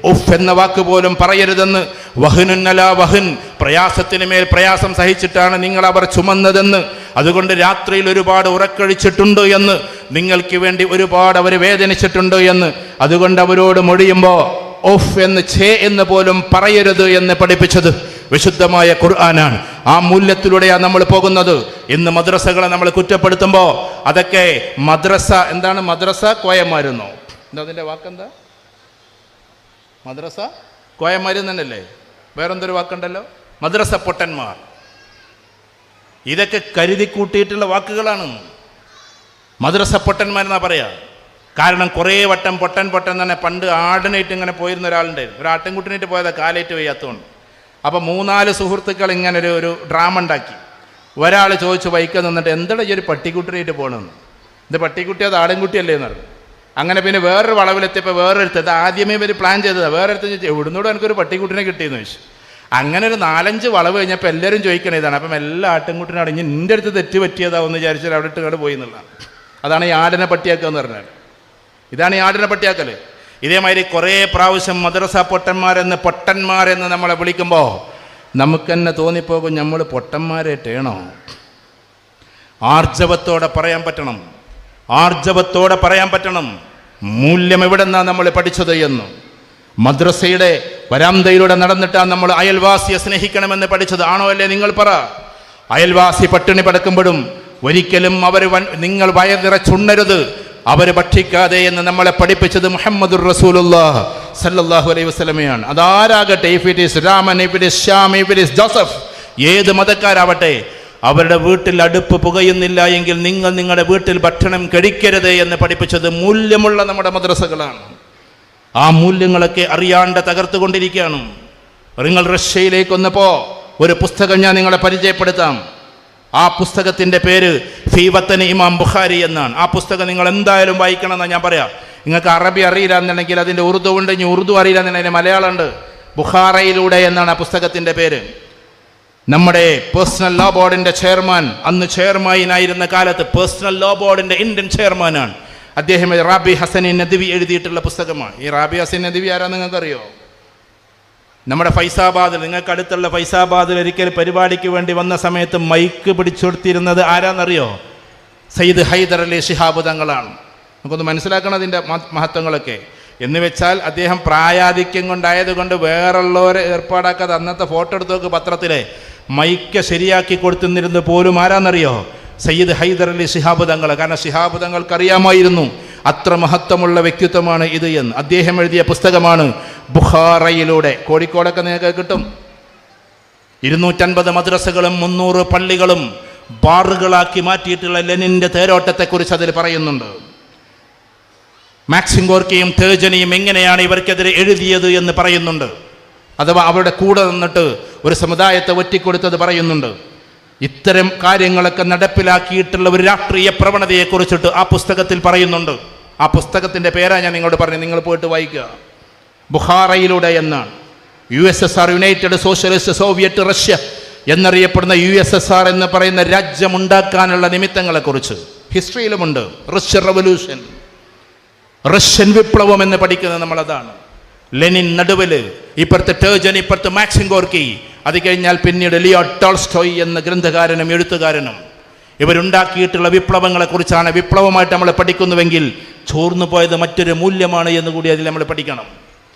Speaker 1: ഉഫ് എന്ന വാക്ക് പോലും പറയരുതെന്ന്, വഹ്നുന്നല വഹ്ൻ പ്രയാസത്തിന് മേൽ പ്രയാസം സഹിച്ചിട്ടാണ് നിങ്ങൾ അവർ ചുമന്നതെന്ന്, അതുകൊണ്ട് രാത്രിയിൽ ഒരുപാട് ഉറക്കഴിച്ചിട്ടുണ്ട് എന്ന്, നിങ്ങൾക്ക് വേണ്ടി ഒരുപാട് അവർ വേദനിച്ചിട്ടുണ്ട് എന്ന്, അതുകൊണ്ട് അവരോട് മൊഴിയുമ്പോൾ ഓഫ് എന്ന് ഛേ എന്ന് പോലും പറയരുത് എന്ന് പഠിപ്പിച്ചത് വിശുദ്ധമായ ഖുർആനാണ്. ആ മൂല്യത്തിലൂടെയാണ് നമ്മൾ പോകുന്നത്. ഇന്ന് മദ്രസകളെ നമ്മൾ കുറ്റപ്പെടുത്തുമ്പോൾ അതൊക്കെ മദ്രസ എന്താണ്? മദ്രസ കോയന്മാരെന്നോ? എന്താ അതിൻ്റെ വാക്കെന്താ? മദ്രസ കോയന്മാർ തന്നെയല്ലേ? വേറെന്തൊരു വാക്കുണ്ടല്ലോ, മദ്രസ പൊട്ടന്മാർ. ഇതൊക്കെ കരുതി കൂട്ടിയിട്ടുള്ള വാക്കുകളാണ്. മദ്രസ പൊട്ടന്മാരെന്നാ പറയാ. കാരണം കുറേ വട്ടം പൊട്ടൻ തന്നെ പണ്ട് ആടിനായിട്ട് ഇങ്ങനെ പോയിരുന്ന ഒരാളുണ്ടായിരുന്നു. ഒരു ആട്ടിൻകുട്ടിനായിട്ട് പോയതാ, കാലേറ്റ് വയ്യാത്തതുകൊണ്ട്. അപ്പോൾ 3-4 സുഹൃത്തുക്കൾ ഇങ്ങനെ ഒരു ഡ്രാമ ഉണ്ടാക്കി. ഒരാൾ ചോദിച്ചു വൈക്കം നിന്നിട്ട്, എന്താണ് ഈ ഒരു പട്ടിക്കുട്ടിനായിട്ട് പോകണമെന്ന്? ഇത് പട്ടിക്കുട്ടി അത് ആടിൻകുട്ടിയല്ലേ എന്ന് പറഞ്ഞു. അങ്ങനെ പിന്നെ വേറൊരു വളവിലെത്തിയപ്പോൾ വേറൊരുത്ത് ഇത് ആദ്യമേ ഇവർ പ്ലാൻ ചെയ്തതാണ്. വേറൊരുത്ത് എവിടുന്നൂടെ എനിക്കൊരു പട്ടിക്കുട്ടിനെ കിട്ടിയെന്ന് ചോദിച്ചു. അങ്ങനെ ഒരു 4-5 വളവ് കഴിഞ്ഞപ്പോൾ എല്ലാവരും ചോദിക്കണേ ഇതാണ്. അപ്പം എല്ലാ ആട്ടിൻകുട്ടിനും അടങ്ങി നിൻ്റെ അടുത്ത് തെറ്റ് പറ്റിയതാവെന്ന് വിചാരിച്ചാൽ അവിടെ ഇട്ട് പോയി എന്നുള്ളതാണ്. അതാണ് ഈ ആടിനെ പട്ടിയാക്കുക എന്ന് പറഞ്ഞാൽ. ഇതാണ് ഈ ആടിനെ പട്ടിയാക്കൽ. ഇതേമാതിരി കുറേ പ്രാവശ്യം മദ്രസ പൊട്ടന്മാരെന്ന് നമ്മളെ വിളിക്കുമ്പോൾ നമുക്ക് തന്നെ തോന്നിപ്പോകും നമ്മൾ പൊട്ടന്മാരായിട്ടേണോ. ആർജവത്തോടെ പറയാൻ പറ്റണം മൂല്യം എവിടെ നിന്നാണ് നമ്മൾ പഠിച്ചത് എന്ന്. മദ്രസയുടെ വരാന്തയിലൂടെ നടന്നിട്ടാണ് നമ്മൾ അയൽവാസിയെ സ്നേഹിക്കണമെന്ന് പഠിച്ചത്. ആണോ അല്ലേ നിങ്ങൾ പറ. അയൽവാസി പട്ടിണി പടക്കുമ്പോഴും ഒരിക്കലും നിങ്ങൾ വയർ നിറച്ചുണ്ണരുത്, അവർ ഭക്ഷിക്കാതെ എന്ന് നമ്മളെ പഠിപ്പിച്ചത് മുഹമ്മദുർ റസൂലുള്ളാഹ് സല്ലല്ലാഹു അലൈഹി വസല്ലമയാണ്. അതാരാകട്ടെ, if it is Raman, if it is Shyam, if it is Joseph, ഏത് മതക്കാരാവട്ടെ, അവരുടെ വീട്ടിൽ അടുപ്പ് പുകയുന്നില്ല എങ്കിൽ നിങ്ങൾ നിങ്ങളുടെ വീട്ടിൽ ഭക്ഷണം കഴിക്കരുത് എന്ന് പഠിപ്പിച്ചത് മൂല്യമുള്ള നമ്മുടെ മദ്രസകളാണ്. ആ മൂല്യങ്ങളൊക്കെ അറിയാണ്ട് തകർത്തുകൊണ്ടിരിക്കുകയാണ്. നിങ്ങൾ റഷ്യയിലേക്ക് വന്നപ്പോൾ ഒരു പുസ്തകം ഞാൻ നിങ്ങളെ പരിചയപ്പെടുത്താം. ആ പുസ്തകത്തിൻ്റെ പേര് ഫീ വത്തനി ഇമാം ബുഖാരി എന്നാണ്. ആ പുസ്തകം നിങ്ങൾ എന്തായാലും വായിക്കണമെന്നാണ് ഞാൻ പറയാം. നിങ്ങൾക്ക് അറബി അറിയില്ല എന്നുണ്ടെങ്കിൽ അതിൻ്റെ ഉറുദു ഉണ്ട്, ഇനി ഉറുദു അറിയില്ല എന്നുണ്ടെങ്കിൽ അതിൻ്റെ മലയാളം ഉണ്ട്. ബുഖാറയിലൂടെ എന്നാണ് ആ പുസ്തകത്തിൻ്റെ പേര്. നമ്മുടെ പേഴ്സണൽ ലോ ബോർഡിൻ്റെ ചെയർമാൻ, അന്ന് ചെയർമാനായിരുന്ന കാലത്ത് പേഴ്സണൽ ലോ ബോർഡിൻ്റെ ഇന്ത്യൻ ചെയർമാനാണ് അദ്ദേഹം. റാബി ഹസനി നദ്വി എഴുതിയിട്ടുള്ള പുസ്തകമാണ്. ഈ റാബി ഹസൻ നദ്വി ആരാ നിങ്ങൾക്കറിയോ? നമ്മുടെ ഫൈസാബാദിൽ, നിങ്ങൾക്ക് അടുത്തുള്ള ഫൈസാബാദിൽ ഒരിക്കൽ പരിപാടിക്ക് വേണ്ടി വന്ന സമയത്ത് മൈക്ക് പിടിച്ചെടുത്തിരുന്നത് ആരാന്നറിയോ? സയ്യിദ് ഹൈദർ അലി ശിഹാബ് തങ്ങളാണ്. നമുക്കൊന്ന് മനസ്സിലാക്കണം അതിൻ്റെ മഹത്വങ്ങളൊക്കെ. എന്ന് വെച്ചാൽ അദ്ദേഹം പ്രായാധിക്യം കൊണ്ടായതുകൊണ്ട് വേറുള്ളവരെ ഏർപ്പാടാക്കാതെ അന്നത്തെ ഫോട്ടോ എടുത്ത് നോക്ക് പത്രത്തിലെ മൈക്ക് ശരിയാക്കി കൊടുത്തുന്നിരുന്നത് പോലും ആരാന്നറിയോ? സയ്യിദ് ഹൈദർ അലി ശിഹാബ് തങ്ങൾ. കാരണം ശിഹാബ് തങ്ങൾക്കറിയാമായിരുന്നു അത്ര മഹത്വമുള്ള വ്യക്തിത്വമാണ് ഇത് എന്ന്. അദ്ദേഹം എഴുതിയ പുസ്തകമാണ് ബുഖാറയിലൂടെ. കോഴിക്കോടൊക്കെ നിങ്ങൾക്ക് കിട്ടും. 250 മദ്രസകളും 300 പള്ളികളും ബാറുകളാക്കി മാറ്റിയിട്ടുള്ള ലെനിൻ്റെ തേരോട്ടത്തെക്കുറിച്ച് അതിൽ പറയുന്നുണ്ട്. മാക്സിം ഗോർക്കിയും തേജനിയും എങ്ങനെയാണ് ഇവർക്കെതിരെ എഴുതിയത് എന്ന് പറയുന്നുണ്ട്. അഥവാ അവരുടെ കൂടെ നിന്നിട്ട് ഒരു സമുദായത്തെ ഒറ്റിക്കൊടുത്തത് പറയുന്നുണ്ട്. ഇത്തരം കാര്യങ്ങളൊക്കെ നടപ്പിലാക്കിയിട്ടുള്ള ഒരു രാഷ്ട്രീയ പ്രവണതയെക്കുറിച്ചിട്ട് ആ പുസ്തകത്തിൽ പറയുന്നുണ്ട്. ആ പുസ്തകത്തിൻ്റെ പേരാ ഞാൻ നിങ്ങളോട് പറഞ്ഞു, നിങ്ങൾ പോയിട്ട് വായിക്കുക. ബുഖാറയിലൂടെ എന്നാണ്. USSR, United socialist Soviet Russia എന്നറിയപ്പെടുന്ന USSR എന്ന് പറയുന്ന രാജ്യമുണ്ടാക്കാനുള്ള നിമിത്തങ്ങളെക്കുറിച്ച് ഹിസ്റ്ററിയിലുമുണ്ട്. റഷ്യൻ റവല്യൂഷൻ, റഷ്യൻ വിപ്ലവം എന്ന് പഠിക്കുന്നത് നമ്മളതാണ്. ലെനിൻ നടുവിൽ, ഇപ്പുറത്ത് ടേജൻ, ഇപ്പുറത്ത് മാക്സിം ഗോർക്കി, അത് കഴിഞ്ഞാൽ പിന്നീട് ലിയോ ടോൾസ്റ്റോയ് എന്ന ഗ്രന്ഥകാരനും എഴുത്തുകാരനും. ഇവരുണ്ടാക്കിയിട്ടുള്ള വിപ്ലവങ്ങളെക്കുറിച്ചാണ്. വിപ്ലവമായിട്ട് നമ്മൾ പഠിക്കുന്നുവെങ്കിൽ ചോർന്നു പോയത് മറ്റൊരു മൂല്യമാണ് എന്ന് കൂടി അതിൽ നമ്മൾ പഠിക്കണം.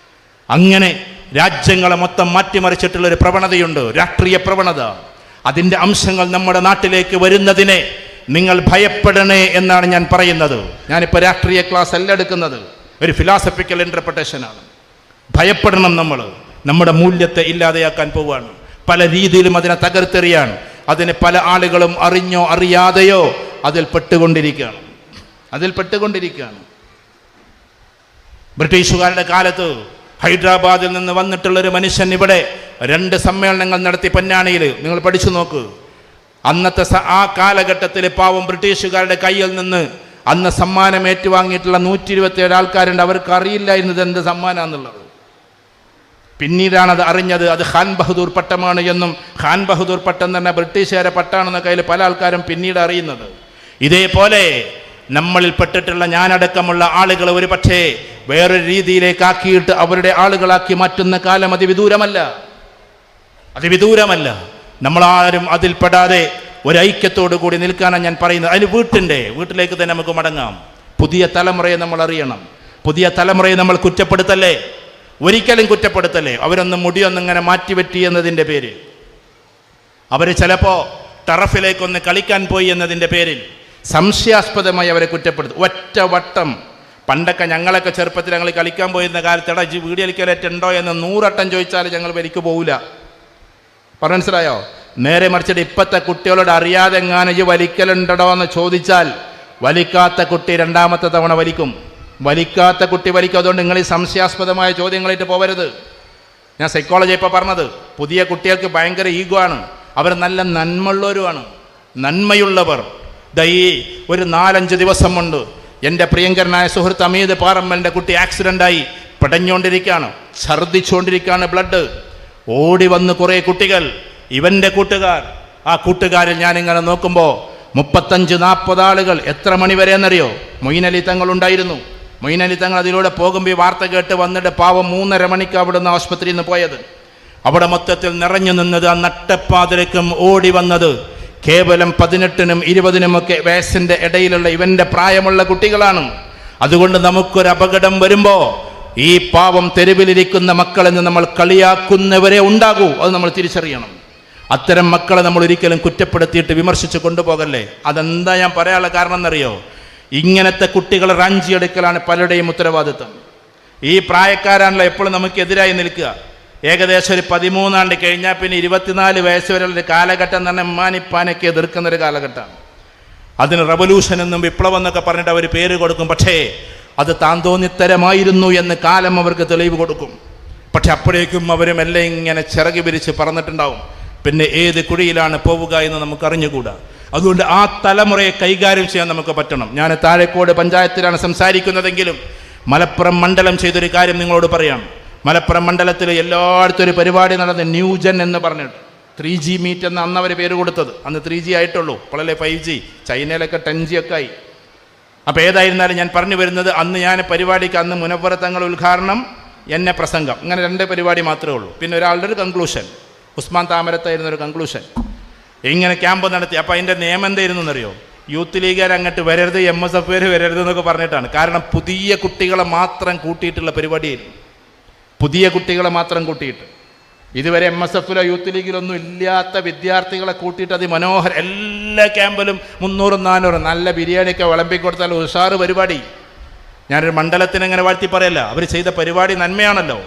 Speaker 1: അങ്ങനെ രാജ്യങ്ങളെ മൊത്തം മാറ്റിമറിച്ചിട്ടുള്ളൊരു പ്രവണതയുണ്ട്, രാഷ്ട്രീയ പ്രവണത. അതിൻ്റെ അംശങ്ങൾ നമ്മുടെ നാട്ടിലേക്ക് വരുന്നതിനെ നിങ്ങൾ ഭയപ്പെടണേ എന്നാണ് ഞാൻ പറയുന്നത്. ഞാനിപ്പോൾ രാഷ്ട്രീയ ക്ലാസ് അല്ല എടുക്കുന്നത്, ഒരു ഫിലോസഫിക്കൽ ഇൻ്റർപ്രിട്ടേഷനാണ്. ഭയപ്പെടണം. നമ്മുടെ മൂല്യത്തെ ഇല്ലാതെയാക്കാൻ പോവുകയാണ്. പല രീതിയിലും അതിനെ തകർത്തെറിയാൻ അതിന് പല ആളുകളും അറിഞ്ഞോ അറിയാതെയോ അതിൽ പെട്ടുകൊണ്ടിരിക്കുകയാണ്. ബ്രിട്ടീഷുകാരുടെ കാലത്ത് ഹൈദരാബാദിൽ നിന്ന് വന്നിട്ടുള്ളൊരു മനുഷ്യൻ ഇവിടെ 2 സമ്മേളനങ്ങൾ നടത്തി പൊന്നാനിയിൽ. നിങ്ങൾ പഠിച്ചു നോക്ക്. അന്നത്തെ ആ കാലഘട്ടത്തിൽ പാവം ബ്രിട്ടീഷുകാരുടെ കയ്യിൽ നിന്ന് അന്ന് സമ്മാനം ഏറ്റുവാങ്ങിയിട്ടുള്ള 127 ആൾക്കാരുണ്ട്. അവർക്ക് അറിയില്ലായിരുന്നത് എന്ത് സമ്മാനമാണെന്നുള്ളത്. പിന്നീടാണത് അറിഞ്ഞത്. അത് ഖാൻ ബഹദൂർ പട്ടമാണ് എന്നും, ഖാൻ ബഹദൂർ പട്ടം തന്നെ ബ്രിട്ടീഷുകാരെ പട്ടാണെന്നൊക്കെ അതിൽ പല ആൾക്കാരും പിന്നീട് അറിയുന്നത്. ഇതേപോലെ നമ്മളിൽ പെട്ടിട്ടുള്ള ഞാനടക്കമുള്ള ആളുകൾ ഒരു പക്ഷേ വേറൊരു രീതിയിലേക്കാക്കിയിട്ട് അവരുടെ ആളുകളാക്കി മാറ്റുന്ന കാലം അതിവിദൂരമല്ല. നമ്മളാരും അതിൽപ്പെടാതെ ഒരൈക്യത്തോടു കൂടി നിൽക്കാനാണ് ഞാൻ പറയുന്നത്. അതിന് വീട്ടിലേക്ക് തന്നെ നമുക്ക് മടങ്ങാം. പുതിയ തലമുറയെ നമ്മൾ അറിയണം. പുതിയ തലമുറയെ നമ്മൾ ഒരിക്കലും കുറ്റപ്പെടുത്തല്ലേ. അവരൊന്നും മുടിയൊന്നിങ്ങനെ മാറ്റിവെറ്റി എന്നതിൻ്റെ പേരിൽ, അവർ ചിലപ്പോൾ ടറഫിലേക്കൊന്ന് കളിക്കാൻ പോയി എന്നതിൻ്റെ പേരിൽ സംശയാസ്പദമായി അവരെ കുറ്റപ്പെടുത്തും. ഒറ്റ വട്ടം. പണ്ടൊക്കെ ഞങ്ങളൊക്കെ ചെറുപ്പത്തിൽ ഞങ്ങൾ കളിക്കാൻ പോയിരുന്ന കാലത്ത് എടാ വീഡിയോ കളിക്കാനുണ്ടോ എന്ന് 100 വട്ടം ചോദിച്ചാൽ ഞങ്ങൾ വരിക്ക് പോവില്ല. മനസ്സിലായോ? നേരെ മറിച്ചിട്ട് ഇപ്പോഴത്തെ കുട്ടികളോട് അറിയാതെ എങ്ങാനും ഈ വലിക്കലുണ്ടോ എന്ന് ചോദിച്ചാൽ വലിക്കാത്ത കുട്ടി 2ാമത്തെ തവണ വലിക്കും. അതുകൊണ്ട് നിങ്ങൾ ഈ സംശയാസ്പദമായ ചോദ്യങ്ങളായിട്ട് പോകരുത്. ഞാൻ സൈക്കോളജി ഇപ്പോൾ പറഞ്ഞത്, പുതിയ കുട്ടികൾക്ക് ഭയങ്കര ഈഗോ ആണ്. അവർ നല്ല നന്മയുള്ളവരുമാണ്. നന്മയുള്ളവർ. ഈ ഒരു 4-5 ദിവസം കൊണ്ട് എൻ്റെ പ്രിയങ്കരനായ സുഹൃത്ത് അമീദ് പാറമ്മലിൻ്റെ കുട്ടി ആക്സിഡൻ്റായി പിടഞ്ഞുകൊണ്ടിരിക്കുകയാണ്, ഛർദ്ദിച്ചുകൊണ്ടിരിക്കുകയാണ്, ബ്ലഡ്. ഓടി വന്ന് കുറേ കുട്ടികൾ, ഇവൻ്റെ കൂട്ടുകാർ. ആ കൂട്ടുകാരിൽ ഞാനിങ്ങനെ നോക്കുമ്പോൾ 35-40 ആളുകൾ. എത്ര മണി വരെ എന്നറിയോ? മൊയ്നലി തങ്ങൾ ഉണ്ടായിരുന്നു. മൊയ്നലി തങ്ങൾ അതിലൂടെ പോകുമ്പോൾ ഈ വാർത്ത കേട്ട് വന്നിട്ട് പാവം 3:30 മണിക്ക് അവിടുന്ന് ആശുപത്രിയിൽ നിന്ന് പോയത്. അവിടെ മൊത്തത്തിൽ നിറഞ്ഞു നിന്നത്, ആ നട്ടപ്പാതിരക്കും ഓടി വന്നത് കേവലം 18-നും 20-നും ഒക്കെ വയസ്സിൻ്റെ ഇടയിലുള്ള ഇവൻ്റെ പ്രായമുള്ള കുട്ടികളാണ്. അതുകൊണ്ട് നമുക്കൊരു അപകടം വരുമ്പോൾ ഈ പാവം തെരുവിലിരിക്കുന്ന മക്കളിൽ നിന്ന് നമ്മൾ കളിയാക്കുന്നവരെ ഉണ്ടാകൂ, അത് നമ്മൾ തിരിച്ചറിയണം. അത്തരം മക്കളെ നമ്മൾ ഒരിക്കലും കുറ്റപ്പെടുത്തിയിട്ട് വിമർശിച്ച് കൊണ്ടുപോകല്ലേ. അതെന്താ ഞാൻ പറയാനുള്ള കാരണം എന്നറിയോ? ഇങ്ങനത്തെ കുട്ടികളെ റാഞ്ചിയെടുക്കലാണ് പലരുടെയും ഉത്തരവാദിത്വം. ഈ പ്രായക്കാരാണല്ലോ എപ്പോഴും നമുക്കെതിരായി നിൽക്കുക. ഏകദേശം ഒരു 13 ആണ്ട് കഴിഞ്ഞാൽ പിന്നെ 24 വയസ്സ് വരെയുള്ള കാലഘട്ടം തന്നെ ഉമ്മാനിപ്പാനൊക്കെ എതിർക്കുന്നൊരു കാലഘട്ടമാണ്. അതിന് റവല്യൂഷൻ എന്നും വിപ്ലവം എന്നൊക്കെ പറഞ്ഞിട്ട് അവർ പേര് കൊടുക്കും. പക്ഷേ അത് താന്തോന്നിത്തരമായിരുന്നു എന്ന് കാലം അവർക്ക് തെളിവ് കൊടുക്കും. പക്ഷെ അപ്പോഴേക്കും അവരും എല്ലാം ഇങ്ങനെ ചിറകി വിരിച്ച് പറന്നിട്ടുണ്ടാവും. പിന്നെ ഏത് കുഴിയിലാണ് പോവുക എന്ന് നമുക്കറിഞ്ഞുകൂടാ. അതുകൊണ്ട് ആ തലമുറയെ കൈകാര്യം ചെയ്യാൻ നമുക്ക് പറ്റണം. ഞാൻ താഴേക്കോട് പഞ്ചായത്തിലാണ് സംസാരിക്കുന്നതെങ്കിലും മലപ്പുറം മണ്ഡലം ചെയ്തൊരു കാര്യം നിങ്ങളോട് പറയാം. മലപ്പുറം മണ്ഡലത്തിൽ എല്ലായിടത്തും ഒരു പരിപാടി നടന്ന് ന്യൂജൻ എന്ന് പറഞ്ഞിട്ട് 3G മീറ്റ് എന്ന് അന്ന് അവർ പേര് കൊടുത്തത്. അന്ന് 3G ആയിട്ടുള്ളൂ, ഇപ്പോഴല്ലേ 5G. ചൈനയിലൊക്കെ 10G ഒക്കെ ആയി. അപ്പോൾ ഏതായിരുന്നാലും ഞാൻ പറഞ്ഞു വരുന്നത്, അന്ന് ഞാൻ പരിപാടിക്ക് അന്ന് മുനവ്വർ തങ്ങൾ ഉദ്ഘാടനം, എന്നെ പ്രസംഗം, ഇങ്ങനെ 2 പരിപാടി മാത്രമേ ഉള്ളൂ. പിന്നെ ഒരാളുടെ ഒരു കൺക്ലൂഷൻ, ഉസ്മാൻ താമരത്തായിരുന്നൊരു കൺക്ലൂഷൻ. ഇങ്ങനെ ക്യാമ്പ് നടത്തി. അപ്പോൾ അതിൻ്റെ നിയമം എന്തായിരുന്നു എന്നറിയോ? യൂത്ത് ലീഗുകാർ അങ്ങോട്ട് വരരുത്, MSF വരരുത് എന്നൊക്കെ പറഞ്ഞിട്ടാണ്. കാരണം പുതിയ കുട്ടികളെ മാത്രം കൂട്ടിയിട്ടുള്ള പരിപാടിയായിരുന്നു. പുതിയ കുട്ടികളെ മാത്രം കൂട്ടിയിട്ട്, ഇതുവരെ MSFലോ യൂത്ത് ലീഗിലൊന്നും ഇല്ലാത്ത വിദ്യാർത്ഥികളെ കൂട്ടിയിട്ട് അതിമനോഹരം. എല്ലാ ക്യാമ്പിലും 300-400 നല്ല ബിരിയാണിയൊക്കെ വിളമ്പിക്കൊടുത്താൽ ഉഷാറ് പരിപാടി. ഞാനൊരു മണ്ഡലത്തിന് ഇങ്ങനെ വാഴ്ത്തി പറയല്ല, അവർ ചെയ്ത പരിപാടി നന്മയാണല്ലോ.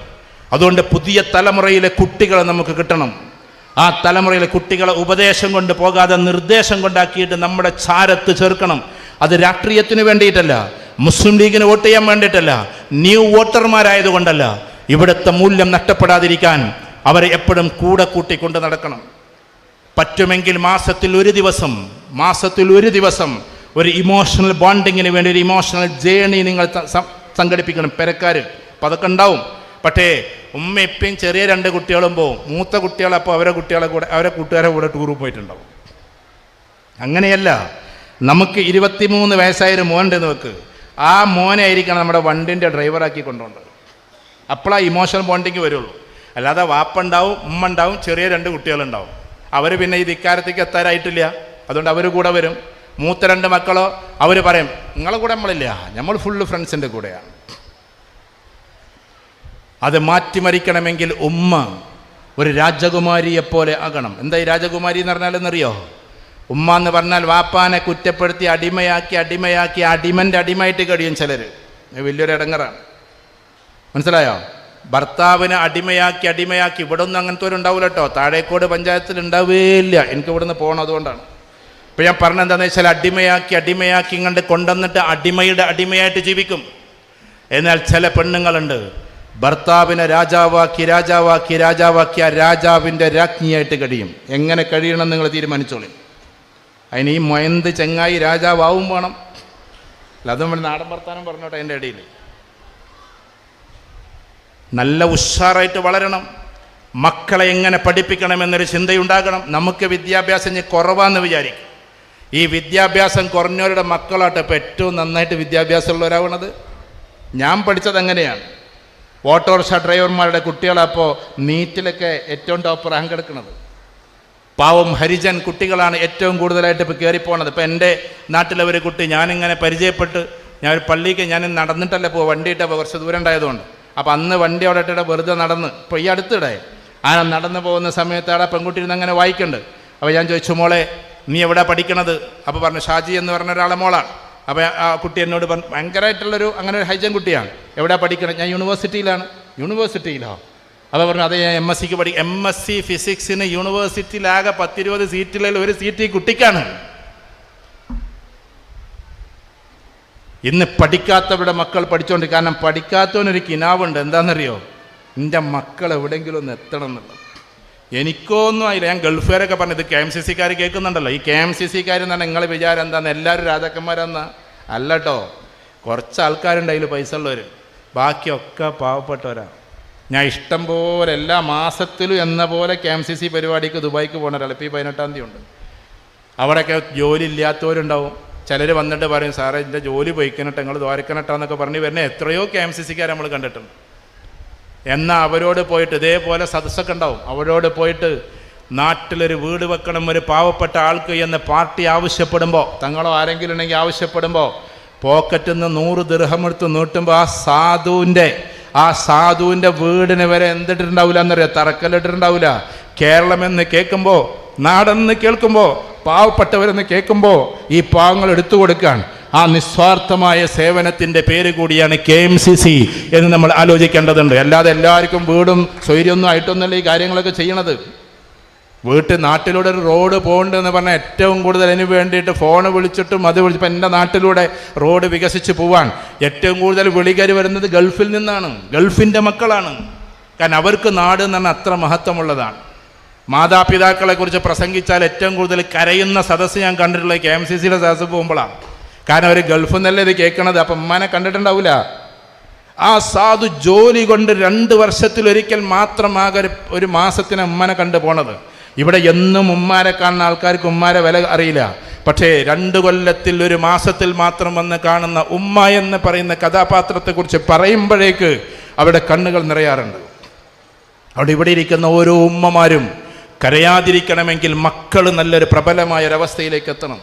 Speaker 1: അതുകൊണ്ട് പുതിയ തലമുറയിലെ കുട്ടികളെ നമുക്ക് കിട്ടണം. ആ തലമുറയിലെ കുട്ടികളെ ഉപദേശം കൊണ്ട് പോകാതെ നിർദ്ദേശം കൊണ്ടാക്കിയിട്ട് നമ്മുടെ ചാരത്ത് ചേർക്കണം. അത് രാഷ്ട്രീയത്തിന് വേണ്ടിയിട്ടല്ല, മുസ്ലിം ലീഗിന് വോട്ട് ചെയ്യാൻ വേണ്ടിയിട്ടല്ല, ന്യൂ വോട്ടർമാരായതുകൊണ്ടല്ല. ഇവിടുത്തെ മൂല്യം നഷ്ടപ്പെടാതിരിക്കാൻ അവരെ എപ്പോഴും കൂടെ കൂട്ടിക്കൊണ്ട് നടക്കണം. പറ്റുമെങ്കിൽ മാസത്തിൽ ഒരു ദിവസം ഒരു ഇമോഷണൽ ബോണ്ടിങ്ങിന് വേണ്ടി ഒരു ഇമോഷണൽ ജേണി നിങ്ങൾ സംഘടിപ്പിക്കണം. പെരക്കാർ അപ്പം അതൊക്കെ ഉണ്ടാവും. പക്ഷേ ഉമ്മ ഇപ്പം ചെറിയ 2 കുട്ടികളും പോവും. മൂത്ത കുട്ടികളപ്പോൾ അവരെ കൂട്ടുകാരെ കൂടെ ടൂറിൽ പോയിട്ടുണ്ടാവും. അങ്ങനെയല്ല. നമുക്ക് 23 വയസ്സായൊരു മോനുണ്ടെന്ന് വെക്ക്. ആ മോനെ ആയിരിക്കണം നമ്മുടെ വണ്ടിൻ്റെ ഡ്രൈവറാക്കി കൊണ്ടുപോകേണ്ടത്. അപ്പോഴാ ഇമോഷണൽ ബോണ്ടിങ് വരുള്ളൂ. അല്ലാതെ വാപ്പുണ്ടാവും, ഉമ്മ ഉണ്ടാവും, ചെറിയ 2 കുട്ടികളുണ്ടാവും. അവർ പിന്നെ ഈ ധിക്കാരത്തേക്ക് എത്താറായിട്ടില്ല. അതുകൊണ്ട് അവർ കൂടെ വരും. മൂത്ത 2 മക്കളോ അവർ പറയും, നിങ്ങളെ കൂടെ നമ്മളില്ല, നമ്മൾ ഫുള്ള് ഫ്രണ്ട്സിൻ്റെ കൂടെയാണ്. അത് മാറ്റിമറിക്കണമെങ്കിൽ ഉമ്മ ഒരു രാജകുമാരിയെപ്പോലെ ആകണം. എന്താ ഈ രാജകുമാരി എന്ന് പറഞ്ഞാൽ എന്നറിയോ? ഉമ്മ എന്ന് പറഞ്ഞാൽ വാപ്പാനെ കുറ്റപ്പെടുത്തി അടിമയാക്കി അടിമൻ്റെ അടിമയായിട്ട് കഴിയും ചിലർ. വലിയൊരു ഇടങ്ങറാണ്. മനസ്സിലായോ? ഭർത്താവിനെ അടിമയാക്കി ഇവിടെ ഒന്നും അങ്ങനത്തെ ഒരു ഉണ്ടാവില്ല കേട്ടോ. താഴേക്കോട് പഞ്ചായത്തിൽ ഉണ്ടാവുകയില്ല. എനിക്ക് ഇവിടെ നിന്ന് പോകണം, അതുകൊണ്ടാണ്. ഇപ്പം ഞാൻ പറഞ്ഞെന്താണെന്ന് വെച്ചാൽ അടിമയാക്കി ഇങ്ങോട്ട് കൊണ്ടുവന്നിട്ട് അടിമയുടെ അടിമയായിട്ട് ജീവിക്കും. എന്നാൽ ചില പെണ്ണുങ്ങളുണ്ട്, ഭർത്താവിനെ രാജാവാക്കി ആ രാജാവിൻ്റെ രാജ്ഞിയായിട്ട് കഴിയും. എങ്ങനെ കഴിയണം നിങ്ങൾ തീരുമാനിച്ചോളി. അതിന് ഈ മൊയന്ത് ചെങ്ങായി രാജാവാവും വേണം. അല്ല, അതും നാടൻ വർത്താനം പറഞ്ഞോട്ടെ. അതിൻ്റെ ഇടയിൽ നല്ല ഉഷാറായിട്ട് വളരണം. മക്കളെ എങ്ങനെ പഠിപ്പിക്കണമെന്നൊരു ചിന്തയുണ്ടാകണം. നമുക്ക് വിദ്യാഭ്യാസം കുറവാന്ന് വിചാരിക്കും. ഈ വിദ്യാഭ്യാസം കുറഞ്ഞവരുടെ മക്കളാട്ടോ ഇപ്പോൾ ഏറ്റവും നന്നായിട്ട് വിദ്യാഭ്യാസമുള്ളവരാവണത്. ഞാൻ പഠിച്ചത് അങ്ങനെയാണ്. ഓട്ടോറിക്ഷ ഡ്രൈവർമാരുടെ കുട്ടികളപ്പോൾ നീറ്റിലൊക്കെ ഏറ്റവും ടോപ്പ് റാങ്ക് എടുക്കുന്നത്. പാവം ഹരിജൻ കുട്ടികളാണ് ഏറ്റവും കൂടുതലായിട്ട് ഇപ്പോൾ കയറിപ്പോണത്. ഇപ്പോൾ എൻ്റെ നാട്ടിലെ ഒരു കുട്ടി ഞാനിങ്ങനെ പരിചയപ്പെട്ട്, ഞാൻ ഒരു പള്ളിക്ക് ഞാൻ നടന്നിട്ടല്ല പോകുക, വണ്ടിയിട്ടപ്പോൾ കുറച്ച് ദൂരം ഉണ്ടായതുകൊണ്ട്. അപ്പോൾ അന്ന് വണ്ടി അവിടെ ഇട്ടിട്ട് വെറുതെ നടന്ന്, ഇപ്പോൾ ഈ അടുത്തിടെ ആ നടന്നു പോകുന്ന സമയത്ത് അവിടെ പെൺകുട്ടി ഇരുന്ന് അങ്ങനെ വായിക്കുന്നുണ്ട്. അപ്പോൾ ഞാൻ ചോദിച്ചു, മോളെ നീ എവിടെ പഠിക്കണത്? അപ്പോൾ പറഞ്ഞു ഷാജി എന്ന് പറഞ്ഞ ഒരാളെ മോളാണ്. അപ്പോൾ ആ കുട്ടി എന്നോട് പറഞ്ഞു, ഭയങ്കരമായിട്ടുള്ളൊരു അങ്ങനെ ഒരു ഹൈജൻ കുട്ടിയാണ്. എവിടെ പഠിക്കണം? ഞാൻ യൂണിവേഴ്സിറ്റിയിലാണ്. യൂണിവേഴ്സിറ്റിയിലോ? അപ്പോൾ പറഞ്ഞു, അതെ ഞാൻ MSCക്ക് MSc ഫിസിക്സിന് യൂണിവേഴ്സിറ്റിയിലാകെ 10-20 സീറ്റിലുള്ള ഒരു സീറ്റ് ഈ കുട്ടിക്കാണ്. ഇന്ന് പഠിക്കാത്തവരുടെ മക്കൾ പഠിച്ചുകൊണ്ട്, കാരണം പഠിക്കാത്തവനൊരു കിനാവുണ്ട്. എന്താണെന്നറിയോ? എൻ്റെ മക്കൾ എവിടെയെങ്കിലും ഒന്ന് എത്തണം എന്നുള്ളത്. എനിക്കൊന്നും ആയില്ല. ഞാൻ ഗൾഫുകാരൊക്കെ പറഞ്ഞത് KMCCക്കാർ കേൾക്കുന്നുണ്ടല്ലോ. ഈ KMCCക്കാർ എന്ന് പറഞ്ഞാൽ നിങ്ങൾ വിചാരം എന്താണെന്ന്, എല്ലാവരും രാജാക്കന്മാരെന്നാ? അല്ല കേട്ടോ. കുറച്ച് ആൾക്കാരുണ്ട് അതിൽ പൈസ ഉള്ളവർ, ബാക്കിയൊക്കെ പാവപ്പെട്ടവരാണ്. ഞാൻ ഇഷ്ടം പോലെ എല്ലാ മാസത്തിലും എന്ന പോലെ KMCC പരിപാടിക്ക് ദുബായിക്ക് പോകുന്ന ഒരാൾ ഇപ്പോൾ ഈ 18-ാം തീയതി ഉണ്ട്. അവിടെയൊക്കെ ജോലി ഇല്ലാത്തവരുണ്ടാവും. ചിലർ വന്നിട്ട് പറയും, സാറേ എൻ്റെ ജോലി പോയിക്കണട്ടെ, നിങ്ങൾ ദ്വാരക്കണട്ടാന്നൊക്കെ പറഞ്ഞ് വരുന്ന എത്രയോ KMCCക്കാർ നമ്മൾ കണ്ടിട്ടുണ്ട്. എന്നാൽ അവരോട് പോയിട്ട് ഇതേപോലെ സദസ്സൊക്കെ ഉണ്ടാവും, അവരോട് പോയിട്ട് നാട്ടിലൊരു വീട് വെക്കണം ഒരു പാവപ്പെട്ട ആൾക്ക് എന്ന് പാർട്ടി ആവശ്യപ്പെടുമ്പോൾ, തങ്ങളോ ആരെങ്കിലും ഉണ്ടെങ്കിൽ ആവശ്യപ്പെടുമ്പോൾ പോക്കറ്റിൽ നിന്ന് 100 ദിർഹം എടുത്ത് നീട്ടുമ്പോൾ ആ സാധുവിൻ്റെ വീടിന് വരെ എന്തിട്ടുണ്ടാവില്ല എന്നറിയാം, തറക്കല്ലിട്ടിട്ടുണ്ടാവില്ല. കേരളം എന്ന് കേൾക്കുമ്പോൾ, നാടെന്ന് കേൾക്കുമ്പോൾ, പാവപ്പെട്ടവരെന്ന് കേൾക്കുമ്പോൾ ഈ പാവങ്ങൾ എടുത്തു കൊടുക്കാൻ ആ നിസ്വാർത്ഥമായ സേവനത്തിൻ്റെ പേര് കൂടിയാണ് KMCC എന്ന് നമ്മൾ ആലോചിക്കേണ്ടതുണ്ട്. അല്ലാതെ എല്ലാവർക്കും വീടും സ്വൈര്യമൊന്നും ആയിട്ടൊന്നുമല്ല ഈ കാര്യങ്ങളൊക്കെ ചെയ്യണത്. നാട്ടിലൂടെ ഒരു റോഡ് പോകണ്ടെന്ന് പറഞ്ഞാൽ ഏറ്റവും കൂടുതൽ അതിന് വേണ്ടിയിട്ട് ഫോൺ വിളിച്ചിട്ടും അത് വിളിച്ചപ്പോൾ എൻ്റെ നാട്ടിലൂടെ റോഡ് വികസിച്ച് പോവാൻ ഏറ്റവും കൂടുതൽ വിളികർ വരുന്നത് ഗൾഫിൽ നിന്നാണ്, ഗൾഫിൻ്റെ മക്കളാണ്. കാരണം അവർക്ക് നാട് എന്ന് പറഞ്ഞാൽ അത്ര മഹത്വമുള്ളതാണ്. മാതാപിതാക്കളെക്കുറിച്ച് പ്രസംഗിച്ചാൽ ഏറ്റവും കൂടുതൽ കരയുന്ന സദസ്സ് ഞാൻ കണ്ടിട്ടുള്ളത് KMCCയുടെ സദസ്സ് പോകുമ്പോഴാണ്. കാരണം അവർ ഗൾഫിൽ നിന്നല്ലേ ഇത് കേൾക്കണത്. അപ്പം ഉമ്മാനെ കണ്ടിട്ടുണ്ടാവില്ല. ആ സാധു ജോലി കൊണ്ട് 2 വർഷത്തിലൊരിക്കൽ മാത്രമാകെ ഒരു മാസത്തിന് ഉമ്മാനെ കണ്ടു പോണത്. ഇവിടെ എന്നും ഉമ്മാരെ കാണുന്ന ആൾക്കാർക്ക് ഉമ്മാരെ വില അറിയില്ല. പക്ഷേ 2 കൊല്ലത്തിൽ ഒരു മാസത്തിൽ മാത്രം വന്ന് കാണുന്ന ഉമ്മ എന്ന് പറയുന്ന കഥാപാത്രത്തെക്കുറിച്ച് പറയുമ്പോഴേക്ക് അവിടെ കണ്ണുകൾ നിറയാറുണ്ട്. അവിടെ ഇവിടെ ഇരിക്കുന്ന ഓരോ ഉമ്മമാരും കരയാതിരിക്കണമെങ്കിൽ മക്കൾ നല്ലൊരു പ്രബലമായ ഒരവസ്ഥയിലേക്ക് എത്തണം.